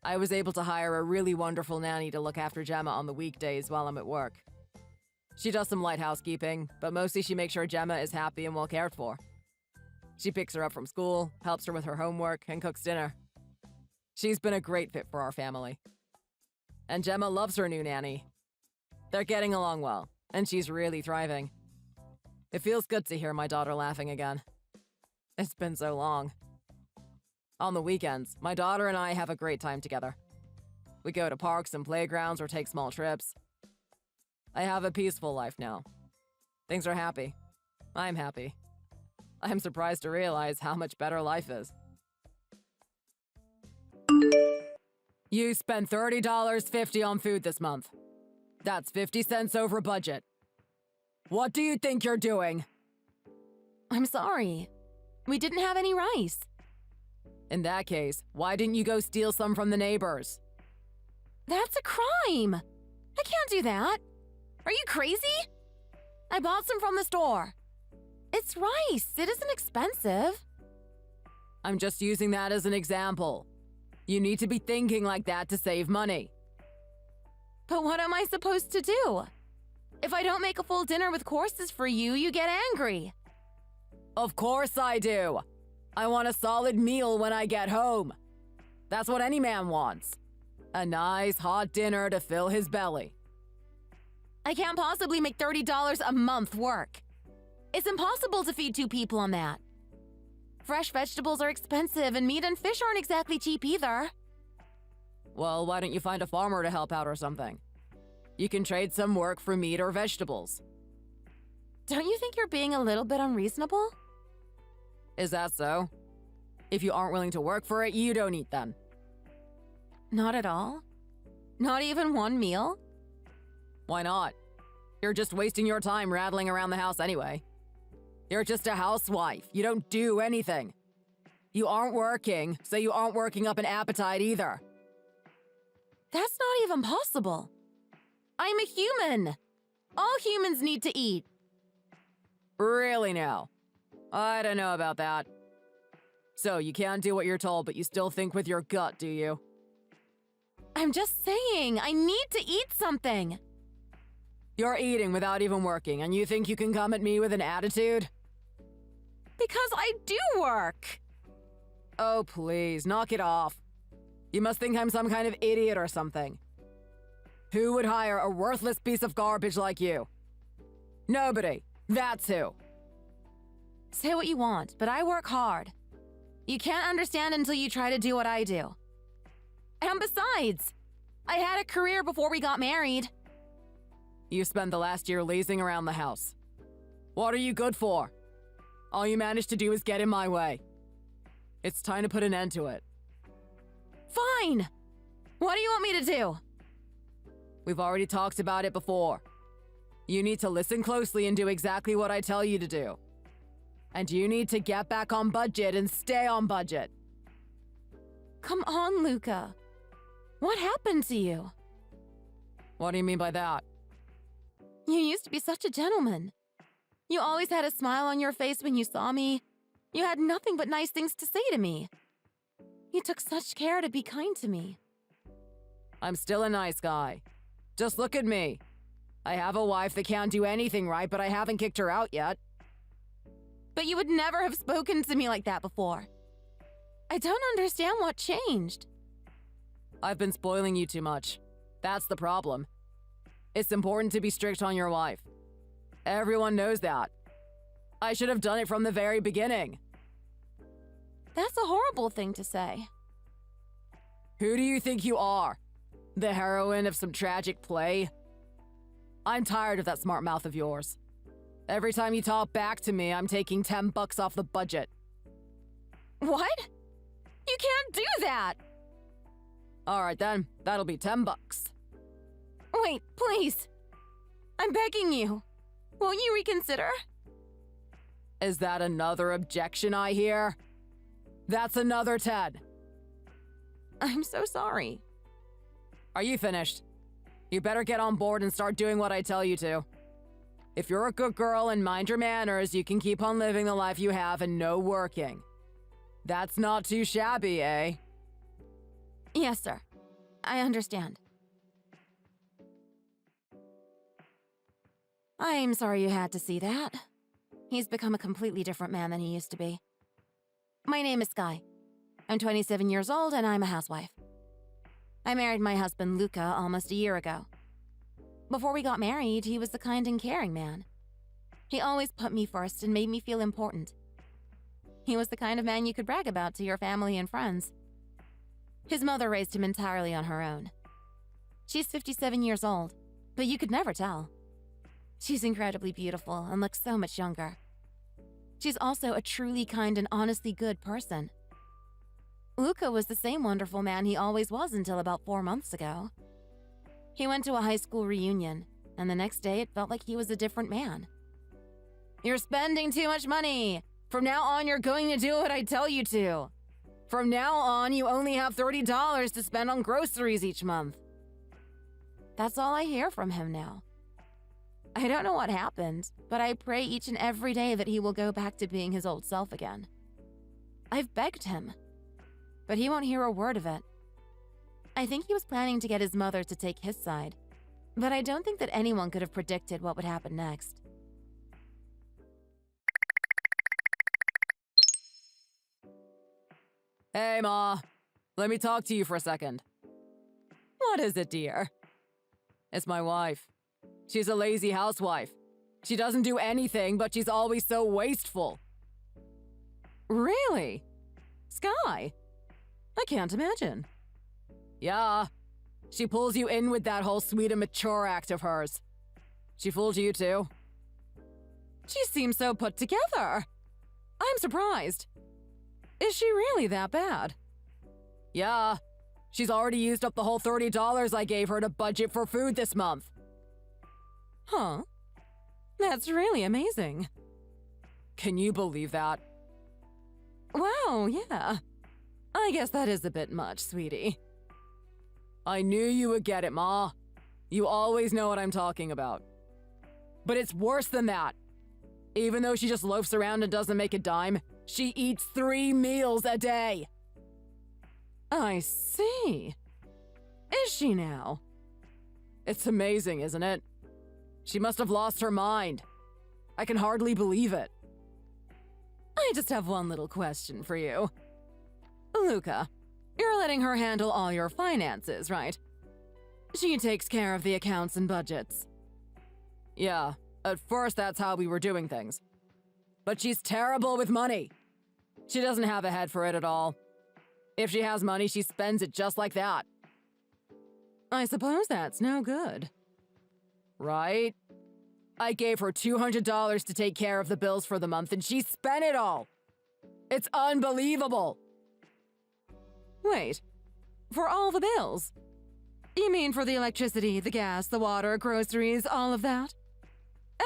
I was able to hire a really wonderful nanny to look after Gemma on the weekdays while I'm at work. She does some light housekeeping, but mostly she makes sure Gemma is happy and well cared for. She picks her up from school, helps her with her homework, and cooks dinner. She's been a great fit for our family. And Gemma loves her new nanny. They're getting along well, and she's really thriving. It feels good to hear my daughter laughing again. It's been so long. On the weekends, my daughter and I have a great time together. We go to parks and playgrounds or take small trips. I have a peaceful life now. Things are happy. I'm happy. I'm surprised to realize how much better life is. You spent $30.50 on food this month. That's 50 cents over budget. What do you think you're doing? I'm sorry. We didn't have any rice. In that case, why didn't you go steal some from the neighbors? That's a crime. I can't do that. Are you crazy? I bought some from the store. It's rice. It isn't expensive. I'm just using that as an example. You need to be thinking like that to save money. But what am I supposed to do? If I don't make a full dinner with courses for you, you get angry. Of course I do. I want a solid meal when I get home. That's what any man wants. A nice hot dinner to fill his belly. I can't possibly make $30 a month work. It's impossible to feed 2 people on that. Fresh vegetables are expensive, and meat and fish aren't exactly cheap either. Well, why don't you find a farmer to help out or something? You can trade some work for meat or vegetables. Don't you think you're being a little bit unreasonable? Is that so? If you aren't willing to work for it, you don't eat then. Not at all? Not even one meal? Why not? You're just wasting your time rattling around the house anyway. You're just a housewife. You don't do anything. You aren't working, so you aren't working up an appetite either. That's not even possible. I'm a human. All humans need to eat. Really now? I don't know about that. So you can't do what you're told, but you still think with your gut, do you? I'm just saying, I need to eat something. You're eating without even working, and you think you can come at me with an attitude? Because I do work. Oh, please, knock it off. You must think I'm some kind of idiot or something. Who would hire a worthless piece of garbage like you? Nobody. That's who. Say what you want, but I work hard. You can't understand until you try to do what I do. And besides, I had a career before we got married. You spent the last year lazing around the house. What are you good for? All you managed to do is get in my way. It's time to put an end to it. Fine! What do you want me to do? We've already talked about it before. You need to listen closely and do exactly what I tell you to do. And you need to get back on budget and stay on budget. Come on, Luca. What happened to you? What do you mean by that? You used to be such a gentleman. You always had a smile on your face when you saw me. You had nothing but nice things to say to me. You took such care to be kind to me. I'm still a nice guy. Just look at me. I have a wife that can't do anything right, but I haven't kicked her out yet. But you would never have spoken to me like that before. I don't understand what changed. I've been spoiling you too much. That's the problem. It's important to be strict on your wife. Everyone knows that. I should have done it from the very beginning. That's a horrible thing to say. Who do you think you are? The heroine of some tragic play? I'm tired of that smart mouth of yours. Every time you talk back to me, I'm taking $10 off the budget. What? You can't do that! Alright then, that'll be $10. Wait, please. I'm begging you. Won't you reconsider? Is that another objection I hear? That's another 10. I'm so sorry. Are you finished? You better get on board and start doing what I tell you to. If you're a good girl and mind your manners, you can keep on living the life you have and no working. That's not too shabby, eh? Yes, sir. I understand. I'm sorry you had to see that. He's become a completely different man than he used to be. My name is Sky. I'm 27 years old and I'm a housewife. I married my husband Luca almost a year ago. Before we got married, he was the kind and caring man. He always put me first and made me feel important. He was the kind of man you could brag about to your family and friends. His mother raised him entirely on her own. She's 57 years old, but you could never tell. She's incredibly beautiful and looks so much younger. She's also a truly kind and honestly good person. Luca was the same wonderful man he always was until about 4 months ago. He went to a high school reunion, and the next day it felt like he was a different man. You're spending too much money! From now on, you're going to do what I tell you to. From now on, you only have $30 to spend on groceries each month. That's all I hear from him now. I don't know what happened, but I pray each and every day that he will go back to being his old self again. I've begged him, but he won't hear a word of it. I think he was planning to get his mother to take his side, but I don't think that anyone could have predicted what would happen next. Hey, Ma. Let me talk to you for a second. What is it, dear? It's my wife. She's a lazy housewife. She doesn't do anything, but she's always so wasteful. Really? Sky? I can't imagine. Yeah. She pulls you in with that whole sweet and mature act of hers. She fooled you too? She seems so put together. I'm surprised. Is she really that bad? Yeah. She's already used up the whole $30 I gave her to budget for food this month. Huh. That's really amazing. Can you believe that? Wow, yeah. I guess that is a bit much, sweetie. I knew you would get it, Ma. You always know what I'm talking about. But it's worse than that. Even though she just loafs around and doesn't make a dime, she eats 3 meals a day. I see. Is she now? It's amazing, isn't it? She must have lost her mind. I can hardly believe it. I just have one little question for you. Luca, you're letting her handle all your finances, right? She takes care of the accounts and budgets. Yeah, at first that's how we were doing things. But she's terrible with money. She doesn't have a head for it at all. If she has money, she spends it just like that. I suppose that's no good. Right? I gave her $200 to take care of the bills for the month and she spent it all. It's unbelievable. Wait, for all the bills? You mean for the electricity, the gas, the water, groceries, all of that?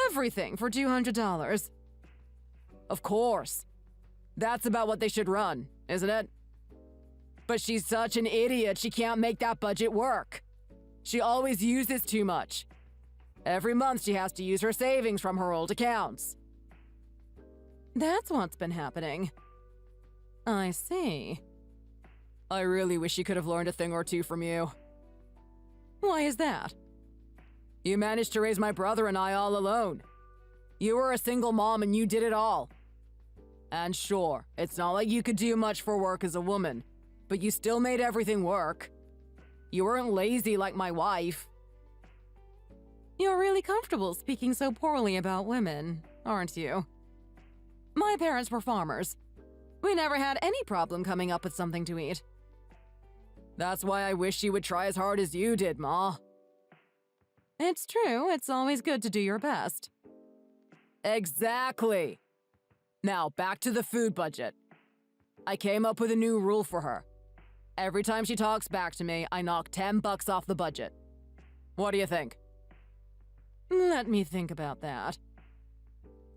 Everything for $200. Of course. That's about what they should run, isn't it? But she's such an idiot, she can't make that budget work. She always uses too much. Every month she has to use her savings from her old accounts. That's what's been happening. I see. I really wish she could have learned a thing or two from you. Why is that? You managed to raise my brother and I all alone. You were a single mom and you did it all. And sure, it's not like you could do much for work as a woman, but you still made everything work. You weren't lazy like my wife. You're really comfortable speaking so poorly about women, aren't you? My parents were farmers. We never had any problem coming up with something to eat. That's why I wish you would try as hard as you did, Ma. It's true, it's always good to do your best. Exactly. Now, back to the food budget. I came up with a new rule for her. Every time she talks back to me, I knock $10 off the budget. What do you think? Let me think about that.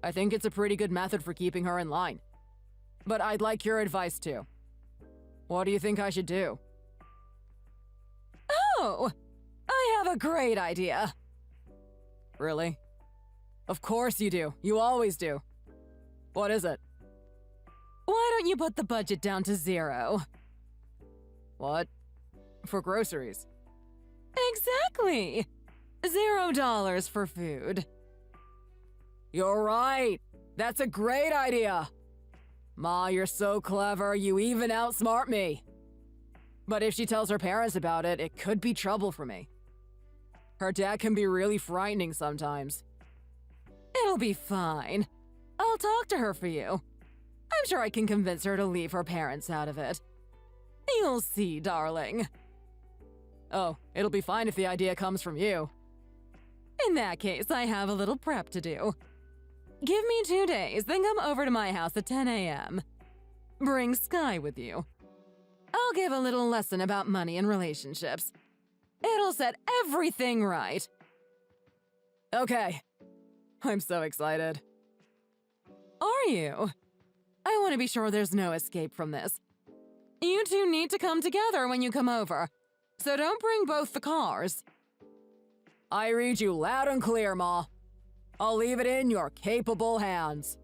I think it's a pretty good method for keeping her in line. But I'd like your advice too. What do you think I should do? Oh, I have a great idea. Really? Of course you do. You always do. What is it? Why don't you put the budget down to 0? What? For groceries. Exactly! $0 for food. You're right! That's a great idea! Ma, you're so clever, you even outsmart me. But if she tells her parents about it, it could be trouble for me. Her dad can be really frightening sometimes. It'll be fine. I'll talk to her for you. I'm sure I can convince her to leave her parents out of it. You'll see, darling. Oh, it'll be fine if the idea comes from you. In that case, I have a little prep to do. Give me 2 days, then come over to my house at 10 a.m. Bring Sky with you. I'll give a little lesson about money and relationships. It'll set everything right. Okay. I'm so excited. Are you? I want to be sure there's no escape from this. You two need to come together when you come over, so don't bring both the cars. I read you loud and clear, Ma. I'll leave it in your capable hands.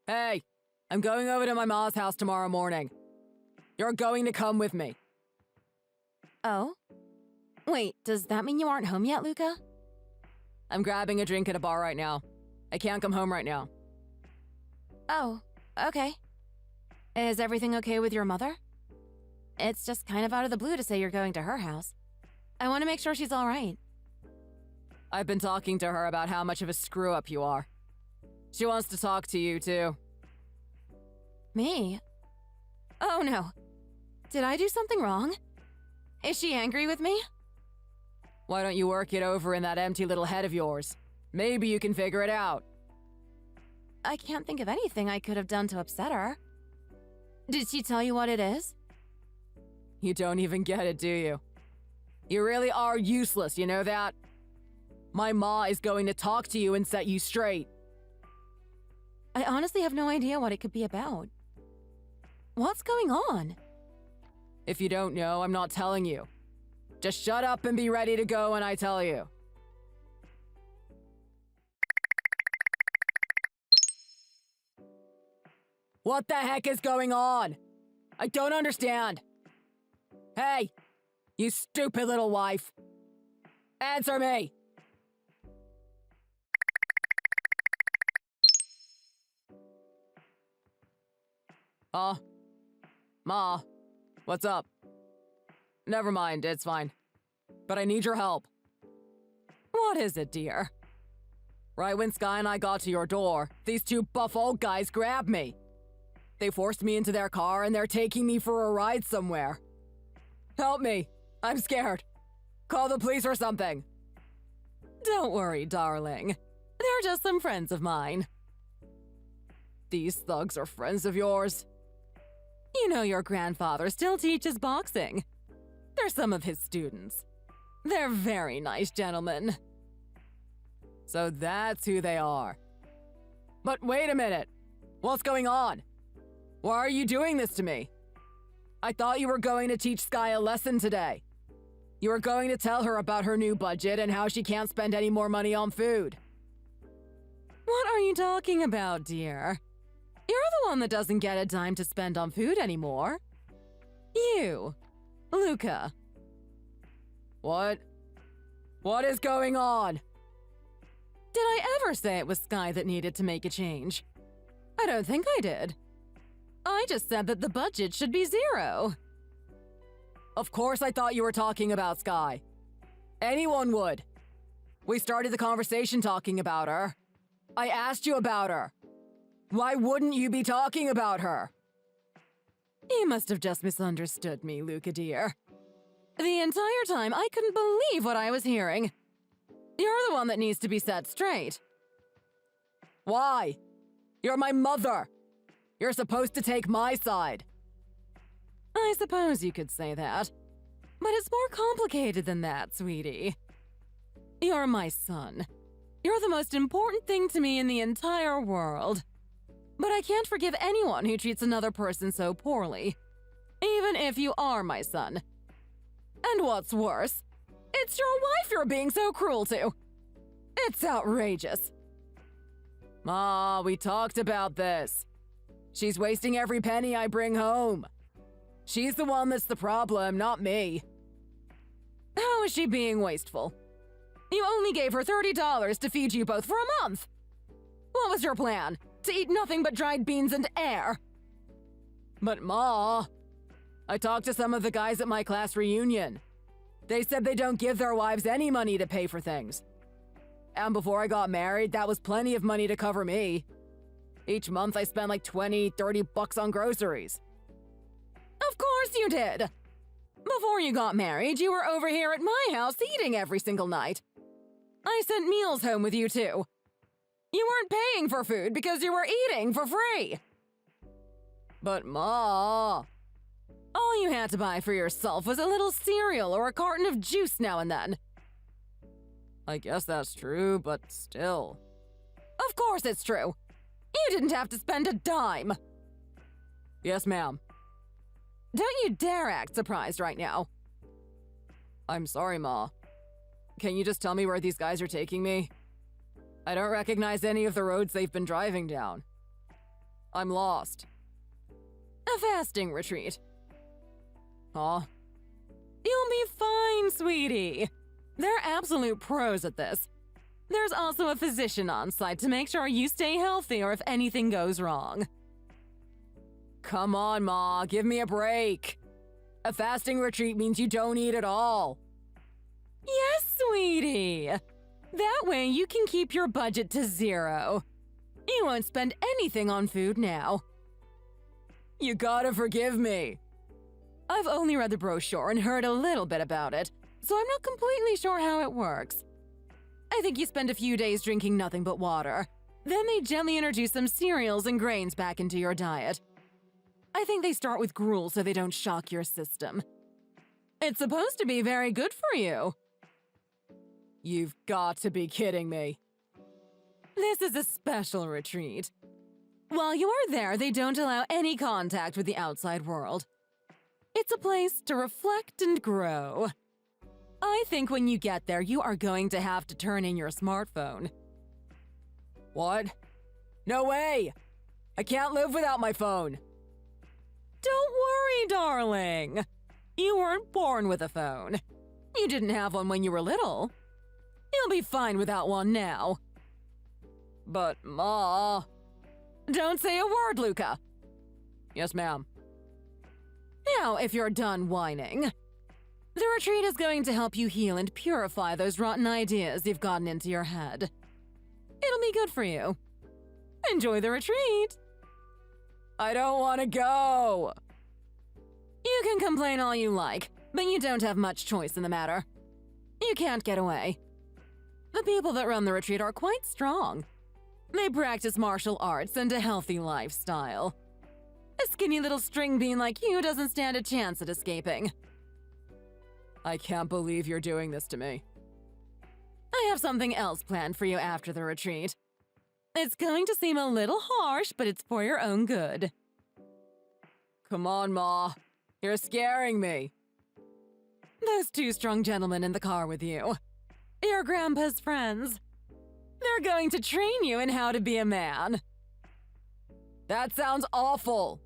Hey, I'm going over to my ma's house tomorrow morning. You're going to come with me. Oh? Wait, does that mean you aren't home yet, Luca? I'm grabbing a drink at a bar right now. I can't come home right now. Oh, okay. Is everything okay with your mother? It's just kind of out of the blue to say you're going to her house. I want to make sure she's all right. I've been talking to her about how much of a screw-up you are. She wants to talk to you, too. Me? Oh, no. Did I do something wrong? Is she angry with me? Why don't you work it over in that empty little head of yours? Maybe you can figure it out. I can't think of anything I could have done to upset her. Did she tell you what it is? You don't even get it, do you? You really are useless, you know that? My ma is going to talk to you and set you straight. I honestly have no idea what it could be about. What's going on? If you don't know, I'm not telling you. Just shut up and be ready to go when I tell you. What the heck is going on? I don't understand. Hey, you stupid little wife. Answer me. Ma, what's up? Never mind, it's fine. But I need your help. What is it, dear? Right when Sky and I got to your door, these two buff old guys grabbed me. They forced me into their car and they're taking me for a ride somewhere. Help me. I'm scared. Call the police or something. Don't worry, darling. They're just some friends of mine. These thugs are friends of yours? You know your grandfather still teaches boxing. They're some of his students. They're very nice gentlemen. So that's who they are. But wait a minute. What's going on? Why are you doing this to me? I thought you were going to teach Sky a lesson today. You were going to tell her about her new budget and how she can't spend any more money on food. What are you talking about, dear? You're the one that doesn't get a dime to spend on food anymore. You, Luca. What? What is going on? Did I ever say it was Sky that needed to make a change? I don't think I did. I just said that the budget should be 0. Of course I thought you were talking about Sky. Anyone would. We started the conversation talking about her. I asked you about her. Why wouldn't you be talking about her? You must have just misunderstood me, Luca dear. The entire time I couldn't believe what I was hearing. You're the one that needs to be set straight. Why? You're my mother. You're supposed to take my side. I suppose you could say that. But it's more complicated than that, sweetie. You're my son. You're the most important thing to me in the entire world. But I can't forgive anyone who treats another person so poorly. Even if you are my son. And what's worse, it's your wife you're being so cruel to. It's outrageous. Ma, we talked about this. She's wasting every penny I bring home. She's the one that's the problem, not me. How is she being wasteful? You only gave her $30 to feed you both for a month. What was your plan? To eat nothing but dried beans and air? But Ma, I talked to some of the guys at my class reunion. They said they don't give their wives any money to pay for things. And before I got married, that was plenty of money to cover me. Each month I spent like $20-30 on groceries. Of course you did! Before you got married, you were over here at my house eating every single night. I sent meals home with you too. You weren't paying for food because you were eating for free. But Ma, all you had to buy for yourself was a little cereal or a carton of juice now and then. I guess that's true, but still. Of course it's true. You didn't have to spend a dime. Yes, ma'am. Don't you dare act surprised right now. I'm sorry, Ma. Can you just tell me where these guys are taking me? I don't recognize any of the roads they've been driving down. I'm lost. A fasting retreat. Aw. You'll be fine, sweetie. They're absolute pros at this. There's also a physician on site to make sure you stay healthy or if anything goes wrong. Come on, Ma, give me a break. A fasting retreat means you don't eat at all. Yes, sweetie. That way you can keep your budget to zero. You won't spend anything on food now. You gotta forgive me. I've only read the brochure and heard a little bit about it, so I'm not completely sure how it works. I think you spend a few days drinking nothing but water. Then they gently introduce some cereals and grains back into your diet. I think they start with gruel so they don't shock your system. It's supposed to be very good for you. You've got to be kidding me. This is a special retreat. While you are there, they don't allow any contact with the outside world. It's a place to reflect and grow. I think when you get there, you are going to have to turn in your smartphone. What? No way! I can't live without my phone. Don't worry, darling. You weren't born with a phone. You didn't have one when you were little. You'll be fine without one now. But, Ma... Don't say a word, Luca. Yes, ma'am. Now, if you're done whining, the retreat is going to help you heal and purify those rotten ideas you've gotten into your head. It'll be good for you. Enjoy the retreat. I don't want to go. You can complain all you like, but you don't have much choice in the matter. You can't get away. The people that run the retreat are quite strong. They practice martial arts and a healthy lifestyle. A skinny little string bean like you doesn't stand a chance at escaping. I can't believe you're doing this to me. I have something else planned for you after the retreat. It's going to seem a little harsh, but it's for your own good. Come on, Ma. You're scaring me. Those two strong gentlemen in the car with you. Your grandpa's friends. They're going to train you in how to be a man. That sounds awful.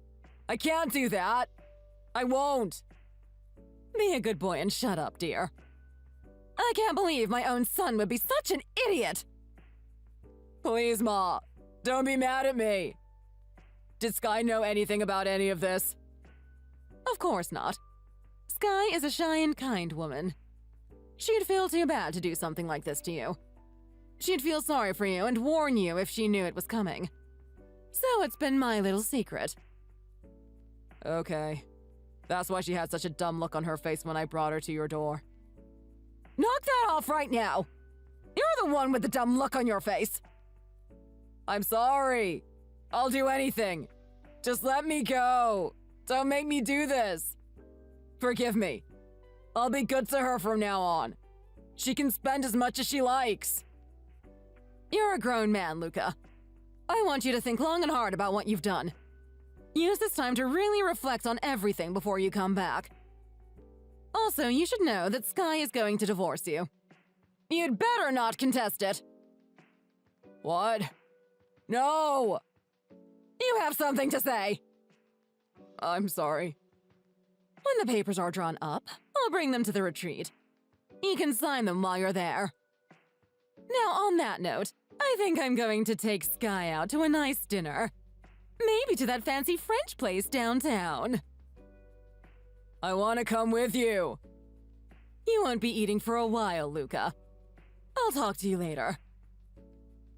I can't do that. I won't. Be a good boy and shut up, dear. I can't believe my own son would be such an idiot. Please, Ma, don't be mad at me. Did Sky know anything about any of this? Of course not. Sky is a shy and kind woman. She'd feel too bad to do something like this to you. She'd feel sorry for you and warn you if she knew it was coming. So it's been my little secret. Okay. That's why she had such a dumb look on her face when I brought her to your door. Knock that off right now! You're the one with the dumb look on your face! I'm sorry. I'll do anything. Just let me go. Don't make me do this. Forgive me. I'll be good to her from now on. She can spend as much as she likes. You're a grown man, Luca. I want you to think long and hard about what you've done. Use this time to really reflect on everything before you come back. Also, you should know that Sky is going to divorce you. You'd better not contest it. What? No! You have something to say. I'm sorry. When the papers are drawn up, I'll bring them to the retreat. You can sign them while you're there. Now, on that note, I think I'm going to take Sky out to a nice dinner. Maybe to that fancy French place downtown. I want to come with you. You won't be eating for a while, Luca. I'll talk to you later.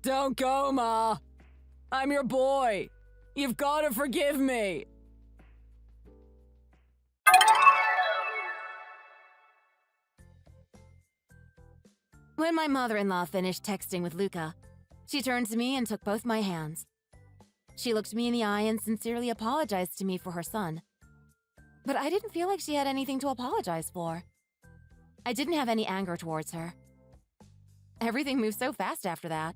Don't go, Ma. I'm your boy. You've got to forgive me. When my mother-in-law finished texting with Luca, she turned to me and took both my hands. She looked me in the eye and sincerely apologized to me for her son. But I didn't feel like she had anything to apologize for. I didn't have any anger towards her. Everything moved so fast after that.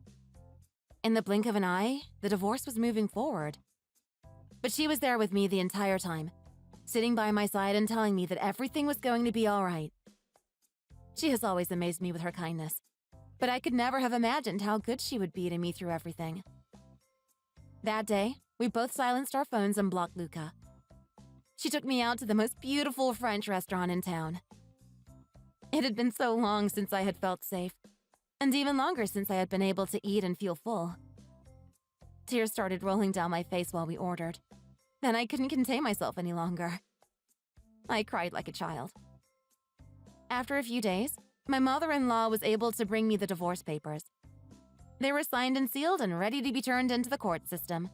In the blink of an eye, the divorce was moving forward. But she was there with me the entire time, sitting by my side and telling me that everything was going to be all right. She has always amazed me with her kindness, but I could never have imagined how good she would be to me through everything. That day, we both silenced our phones and blocked Luca. She took me out to the most beautiful French restaurant in town. It had been so long since I had felt safe, and even longer since I had been able to eat and feel full. Tears started rolling down my face while we ordered. Then I couldn't contain myself any longer. I cried like a child. After a few days, my mother-in-law was able to bring me the divorce papers. They were signed and sealed and ready to be turned into the court system.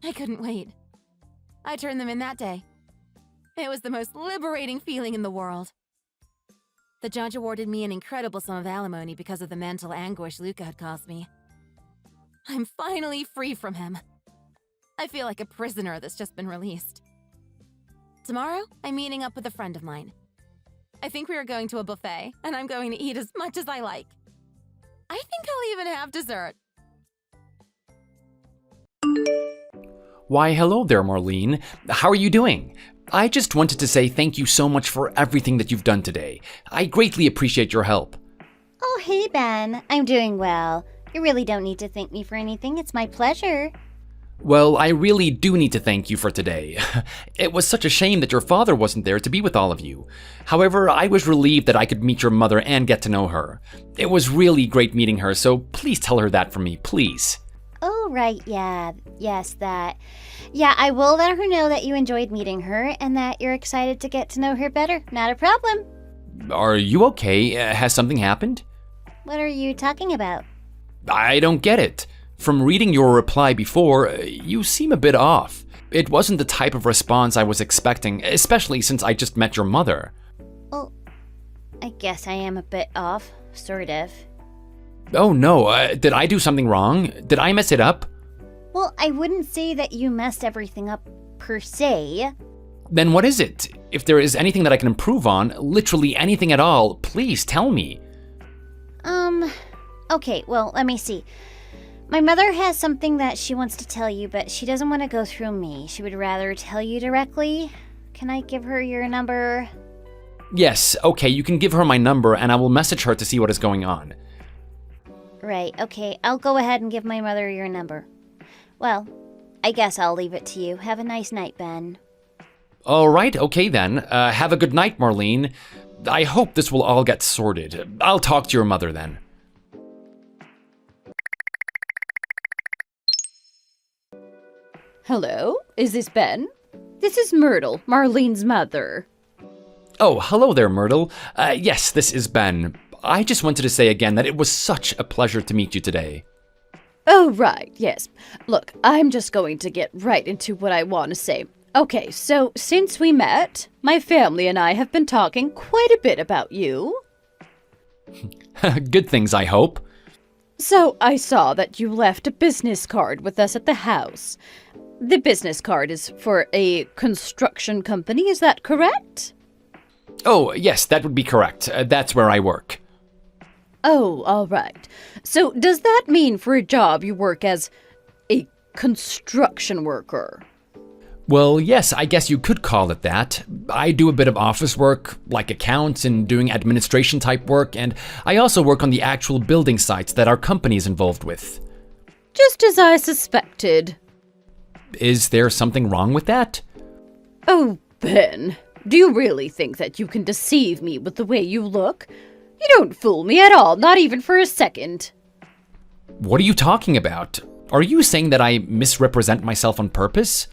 I couldn't wait. I turned them in that day. It was the most liberating feeling in the world. The judge awarded me an incredible sum of alimony because of the mental anguish Luca had caused me. I'm finally free from him. I feel like a prisoner that's just been released. Tomorrow, I'm meeting up with a friend of mine. I think we are going to a buffet, and I'm going to eat as much as I like. I think I'll even have dessert. Why, hello there, Marlene. How are you doing? I just wanted to say thank you so much for everything that you've done today. I greatly appreciate your help. Oh, hey, Ben. I'm doing well. You really don't need to thank me for anything. It's my pleasure. Well, I really do need to thank you for today. It was such a shame that your father wasn't there to be with all of you. However, I was relieved that I could meet your mother and get to know her. It was really great meeting her, so please tell her that from me, please. Oh, right, yeah. Yes, that. Yeah, I will let her know that you enjoyed meeting her and that you're excited to get to know her better. Not a problem. Are you okay? Has something happened? What are you talking about? I don't get it. From reading your reply before, you seem a bit off. It wasn't the type of response I was expecting, especially since I just met your mother. Well, I guess I am a bit off, sort of. Oh no, did I do something wrong? Did I mess it up? Well, I wouldn't say that you messed everything up per se. Then what is it? If there is anything that I can improve on, literally anything at all, please tell me. Okay, well, let me see. My mother has something that she wants to tell you, but she doesn't want to go through me. She would rather tell you directly. Can I give her your number? Yes, okay, you can give her my number and I will message her to see what is going on. Right, okay, I'll go ahead and give my mother your number. Well, I guess I'll leave it to you. Have a nice night, Ben. Alright, okay then. Have a good night, Marlene. I hope this will all get sorted. I'll talk to your mother then. Hello, is this Ben? This is Myrtle, Marlene's mother. Oh, hello there, Myrtle. Yes, this is Ben. I just wanted to say again that it was such a pleasure to meet you today. Oh, right, yes. Look, I'm just going to get right into what I want to say. Okay, so since we met, my family and I have been talking quite a bit about you. Good things, I hope. So I saw that you left a business card with us at the house. The business card is for a construction company, is that correct? Oh, yes, that would be correct. That's where I work. Oh, all right. So does that mean for a job you work as a construction worker? Well, yes, I guess you could call it that. I do a bit of office work, like accounts and doing administration type work, and I also work on the actual building sites that our company is involved with. Just as I suspected. Is there something wrong with that? Oh, Ben, do you really think that you can deceive me with the way you look? You don't fool me at all, not even for a second. What are you talking about? Are you saying that I misrepresent myself on purpose?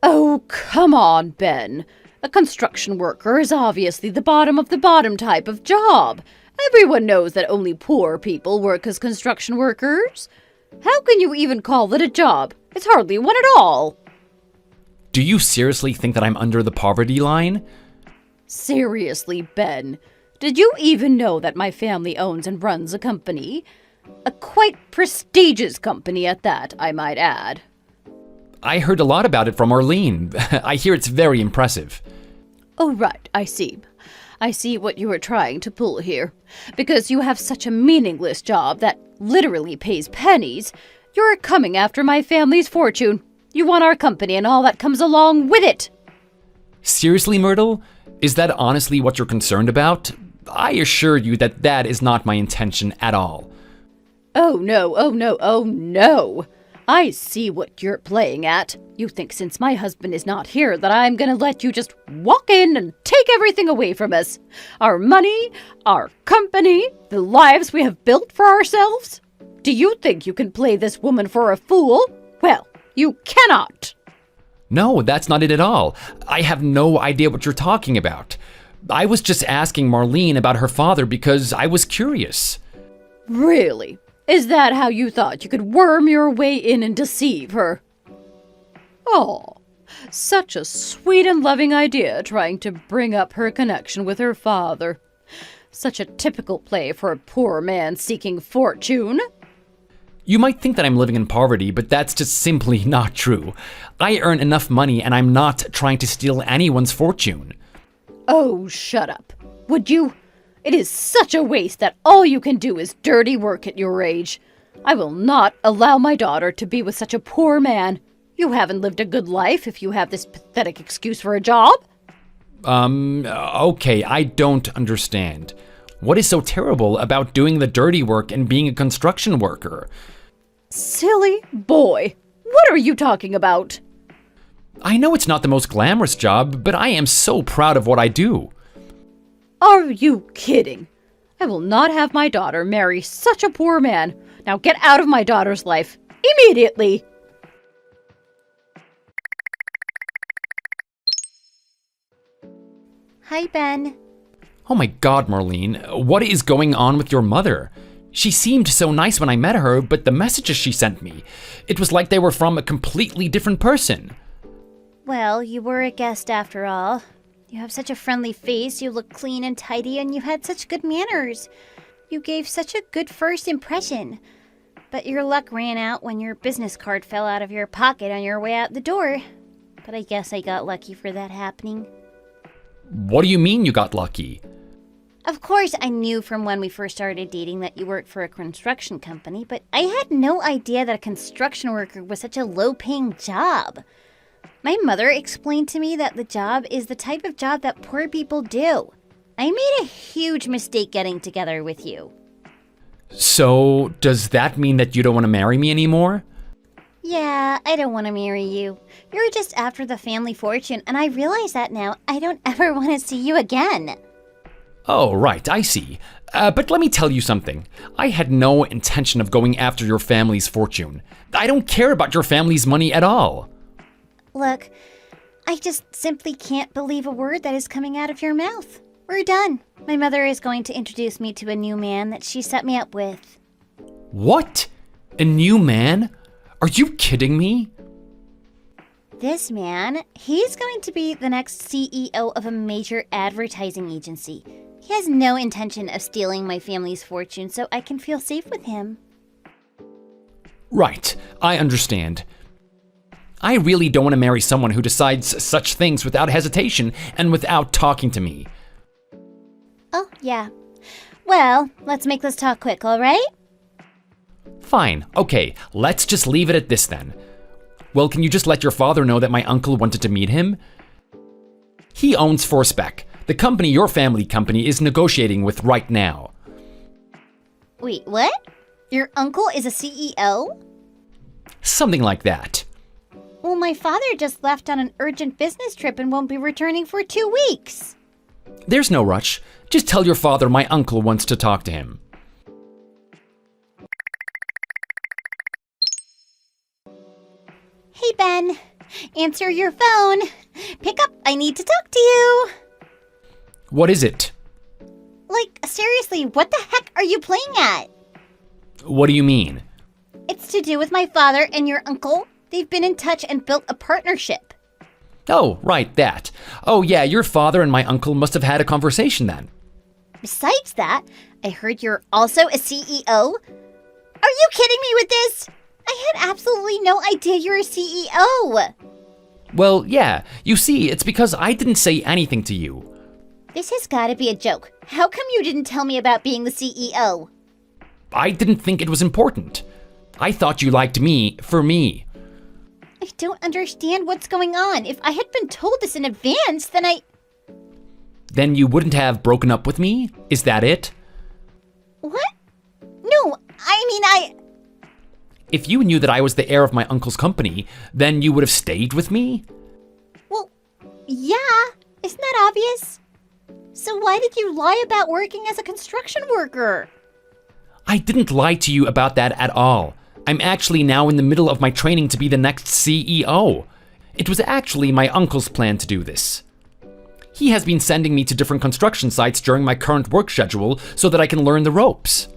Oh, come on, Ben. A construction worker is obviously the bottom of the bottom type of job. Everyone knows that only poor people work as construction workers. How can you even call it a job? It's hardly one at all. Do you seriously think that I'm under the poverty line? Seriously, Ben, did you even know that my family owns and runs a company? A quite prestigious company at that, I might add. I heard a lot about it from Arlene. I hear it's very impressive. Oh, right, I see. I see what you were trying to pull here. Because you have such a meaningless job that literally pays pennies, you're coming after my family's fortune. You want our company and all that comes along with it. Seriously, Myrtle? Is that honestly what you're concerned about? I assure you that that is not my intention at all. Oh no, oh no, oh no! I see what you're playing at. You think since my husband is not here that I'm gonna let you just walk in and take everything away from us. Our money, our company, the lives we have built for ourselves? Do you think you can play this woman for a fool? Well, you cannot! No, that's not it at all. I have no idea what you're talking about. I was just asking Marlene about her father because I was curious. Really? Is that how you thought you could worm your way in and deceive her? Oh, such a sweet and loving idea trying to bring up her connection with her father. Such a typical play for a poor man seeking fortune. You might think that I'm living in poverty, but that's just simply not true. I earn enough money and I'm not trying to steal anyone's fortune. Oh, shut up. Would you? It is such a waste that all you can do is dirty work at your age. I will not allow my daughter to be with such a poor man. You haven't lived a good life if you have this pathetic excuse for a job. Okay, I don't understand. What is so terrible about doing the dirty work and being a construction worker? Silly boy. What are you talking about? I know it's not the most glamorous job, but I am so proud of what I do. Are you kidding? I will not have my daughter marry such a poor man. Now get out of my daughter's life. Immediately! Hi, Ben. Oh my god, Marlene, what is going on with your mother? She seemed so nice when I met her, but the messages she sent me, it was like they were from a completely different person. Well, you were a guest after all. You have such a friendly face, you look clean and tidy, and you had such good manners. You gave such a good first impression. But your luck ran out when your business card fell out of your pocket on your way out the door. But I guess I got lucky for that happening. What do you mean you got lucky? Of course, I knew from when we first started dating that you worked for a construction company, but I had no idea that a construction worker was such a low-paying job. My mother explained to me that the job is the type of job that poor people do. I made a huge mistake getting together with you. So, does that mean that you don't want to marry me anymore? Yeah, I don't want to marry you. You're just after the family fortune, and I realize that now. I don't ever want to see you again. Oh, right, I see. But let me tell you something. I had no intention of going after your family's fortune. I don't care about your family's money at all. Look, I just simply can't believe a word that is coming out of your mouth. We're done. My mother is going to introduce me to a new man that she set me up with. What? A new man? Are you kidding me? This man, he's going to be the next CEO of a major advertising agency. He has no intention of stealing my family's fortune, so I can feel safe with him. Right, I understand. I really don't want to marry someone who decides such things without hesitation and without talking to me. Oh, yeah. Well, let's make this talk quick, all right? Fine, okay, let's just leave it at this then. Well, can you just let your father know that my uncle wanted to meet him? He owns Forspec, the company your family company is negotiating with right now. Wait, what? Your uncle is a CEO? Something like that. Well, my father just left on an urgent business trip and won't be returning for 2 weeks. There's no rush. Just tell your father my uncle wants to talk to him. Hey, Ben. Answer your phone. Pick up. I need to talk to you. What is it? Like, seriously, what the heck are you playing at? What do you mean? It's to do with my father and your uncle. They've been in touch and built a partnership. Oh, right, that. Oh, yeah, your father and my uncle must have had a conversation then. Besides that, I heard you're also a CEO. Are you kidding me with this? I had absolutely no idea you're a CEO. Well, yeah, you see, it's because I didn't say anything to you. This has got to be a joke. How come you didn't tell me about being the CEO? I didn't think it was important. I thought you liked me for me. I don't understand what's going on. If I had been told this in advance, Then you wouldn't have broken up with me? Is that it? What? No, I mean, If you knew that I was the heir of my uncle's company, then you would have stayed with me? Well, yeah. Isn't that obvious? So why did you lie about working as a construction worker? I didn't lie to you about that at all. I'm actually now in the middle of my training to be the next CEO. It was actually my uncle's plan to do this. He has been sending me to different construction sites during my current work schedule so that I can learn the ropes.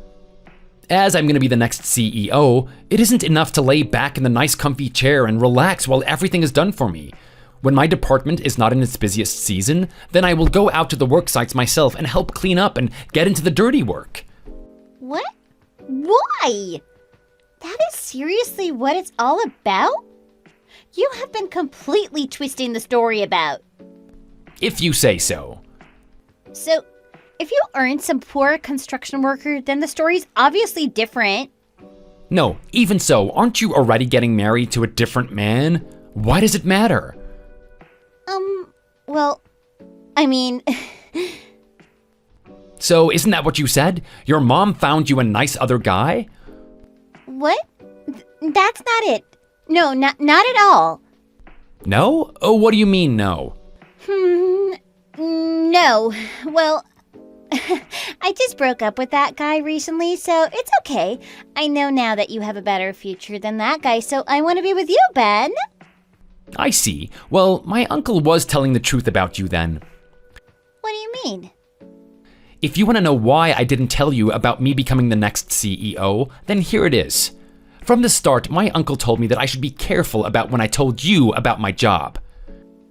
As I'm going to be the next CEO, it isn't enough to lay back in the nice comfy chair and relax while everything is done for me. When my department is not in its busiest season, then I will go out to the work sites myself and help clean up and get into the dirty work. What? Why? That is seriously what it's all about? You have been completely twisting the story about. If you say so. So, if you aren't some poor construction worker, then the story's obviously different. No, even so, aren't you already getting married to a different man? Why does it matter? Well, I mean... So, isn't that what you said? Your mom found you a nice other guy? What? That's not it. No, not at all. No? Oh, what do you mean, no? No. Well, I just broke up with that guy recently, so it's okay. I know now that you have a better future than that guy, so I want to be with you, Ben. I see. Well, my uncle was telling the truth about you then. What do you mean? If you want to know why I didn't tell you about me becoming the next CEO, then here it is. From the start, my uncle told me that I should be careful about when I told you about my job.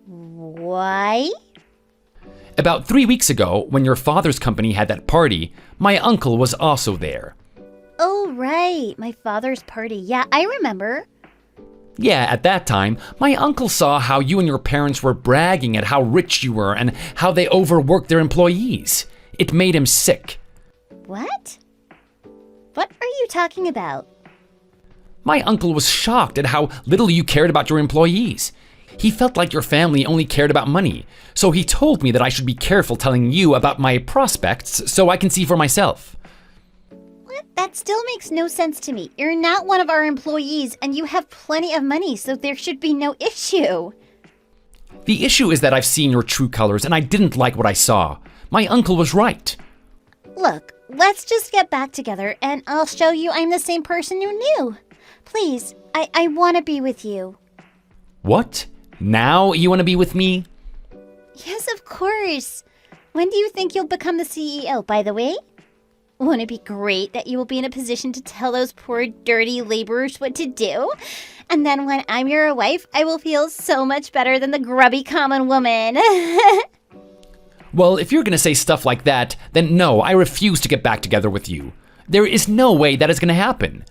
Why? About 3 weeks ago, when your father's company had that party, my uncle was also there. Oh, right. My father's party. Yeah, I remember. Yeah, at that time, my uncle saw how you and your parents were bragging at how rich you were and how they overworked their employees. It made him sick. What? What are you talking about? My uncle was shocked at how little you cared about your employees. He felt like your family only cared about money, so he told me that I should be careful telling you about my prospects so I can see for myself. What? That still makes no sense to me. You're not one of our employees, and you have plenty of money, so there should be no issue. The issue is that I've seen your true colors, and I didn't like what I saw. My uncle was right. Look, let's just get back together, and I'll show you I'm the same person you knew. Please, I want to be with you. What? Now you want to be with me? Yes, of course. When do you think you'll become the CEO, by the way? Won't it be great that you will be in a position to tell those poor, dirty laborers what to do? And then when I'm your wife, I will feel so much better than the grubby common woman. Well, if you're going to say stuff like that, then no, I refuse to get back together with you. There is no way that is going to happen.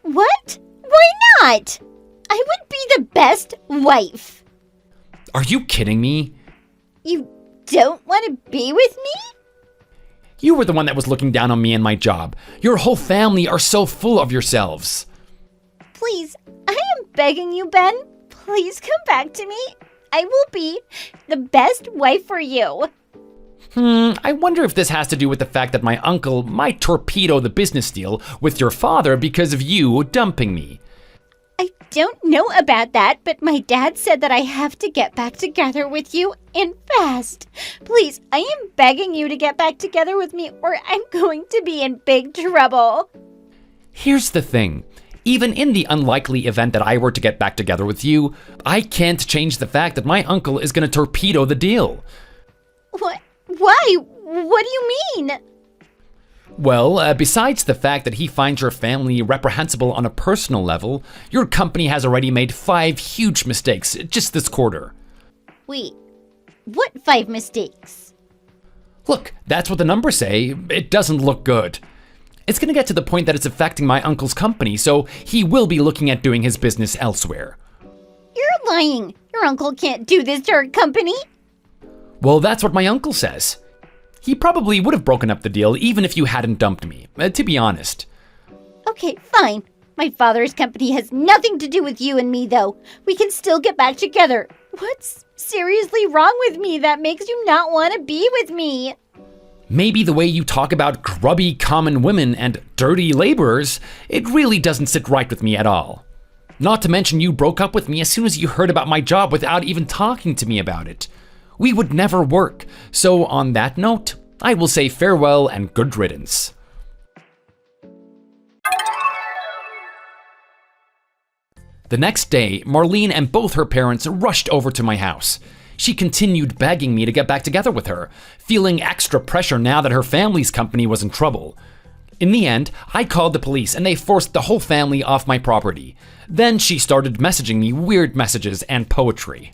What? Why not? I would be the best wife. Are you kidding me? You don't want to be with me? You were the one that was looking down on me and my job. Your whole family are so full of yourselves. Please, I am begging you, Ben. Please come back to me. I will be the best wife for you. I wonder if this has to do with the fact that my uncle might torpedo the business deal with your father because of you dumping me. I don't know about that, but my dad said that I have to get back together with you and fast. Please, I am begging you to get back together with me or I'm going to be in big trouble. Here's the thing. Even in the unlikely event that I were to get back together with you, I can't change the fact that my uncle is going to torpedo the deal. What? Why? What do you mean? Well, besides the fact that he finds your family reprehensible on a personal level, your company has already made 5 huge mistakes just this quarter. Wait, what 5 mistakes? Look, that's what the numbers say. It doesn't look good. It's going to get to the point that it's affecting my uncle's company, so he will be looking at doing his business elsewhere. You're lying. Your uncle can't do this to our company. Well, that's what my uncle says. He probably would have broken up the deal even if you hadn't dumped me, to be honest. Okay, fine. My father's company has nothing to do with you and me, though. We can still get back together. What's seriously wrong with me that makes you not want to be with me? Maybe the way you talk about grubby common women and dirty laborers, it really doesn't sit right with me at all. Not to mention you broke up with me as soon as you heard about my job without even talking to me about it. We would never work, so on that note, I will say farewell and good riddance. The next day, Marlene and both her parents rushed over to my house. She continued begging me to get back together with her, feeling extra pressure now that her family's company was in trouble. In the end, I called the police and they forced the whole family off my property. Then she started messaging me weird messages and poetry.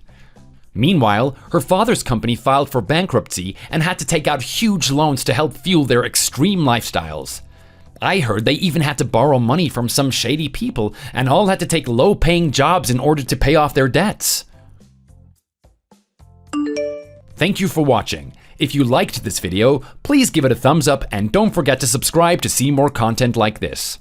Meanwhile, her father's company filed for bankruptcy and had to take out huge loans to help fuel their extreme lifestyles. I heard they even had to borrow money from some shady people and all had to take low-paying jobs in order to pay off their debts. Thank you for watching. If you liked this video, please give it a thumbs up and don't forget to subscribe to see more content like this.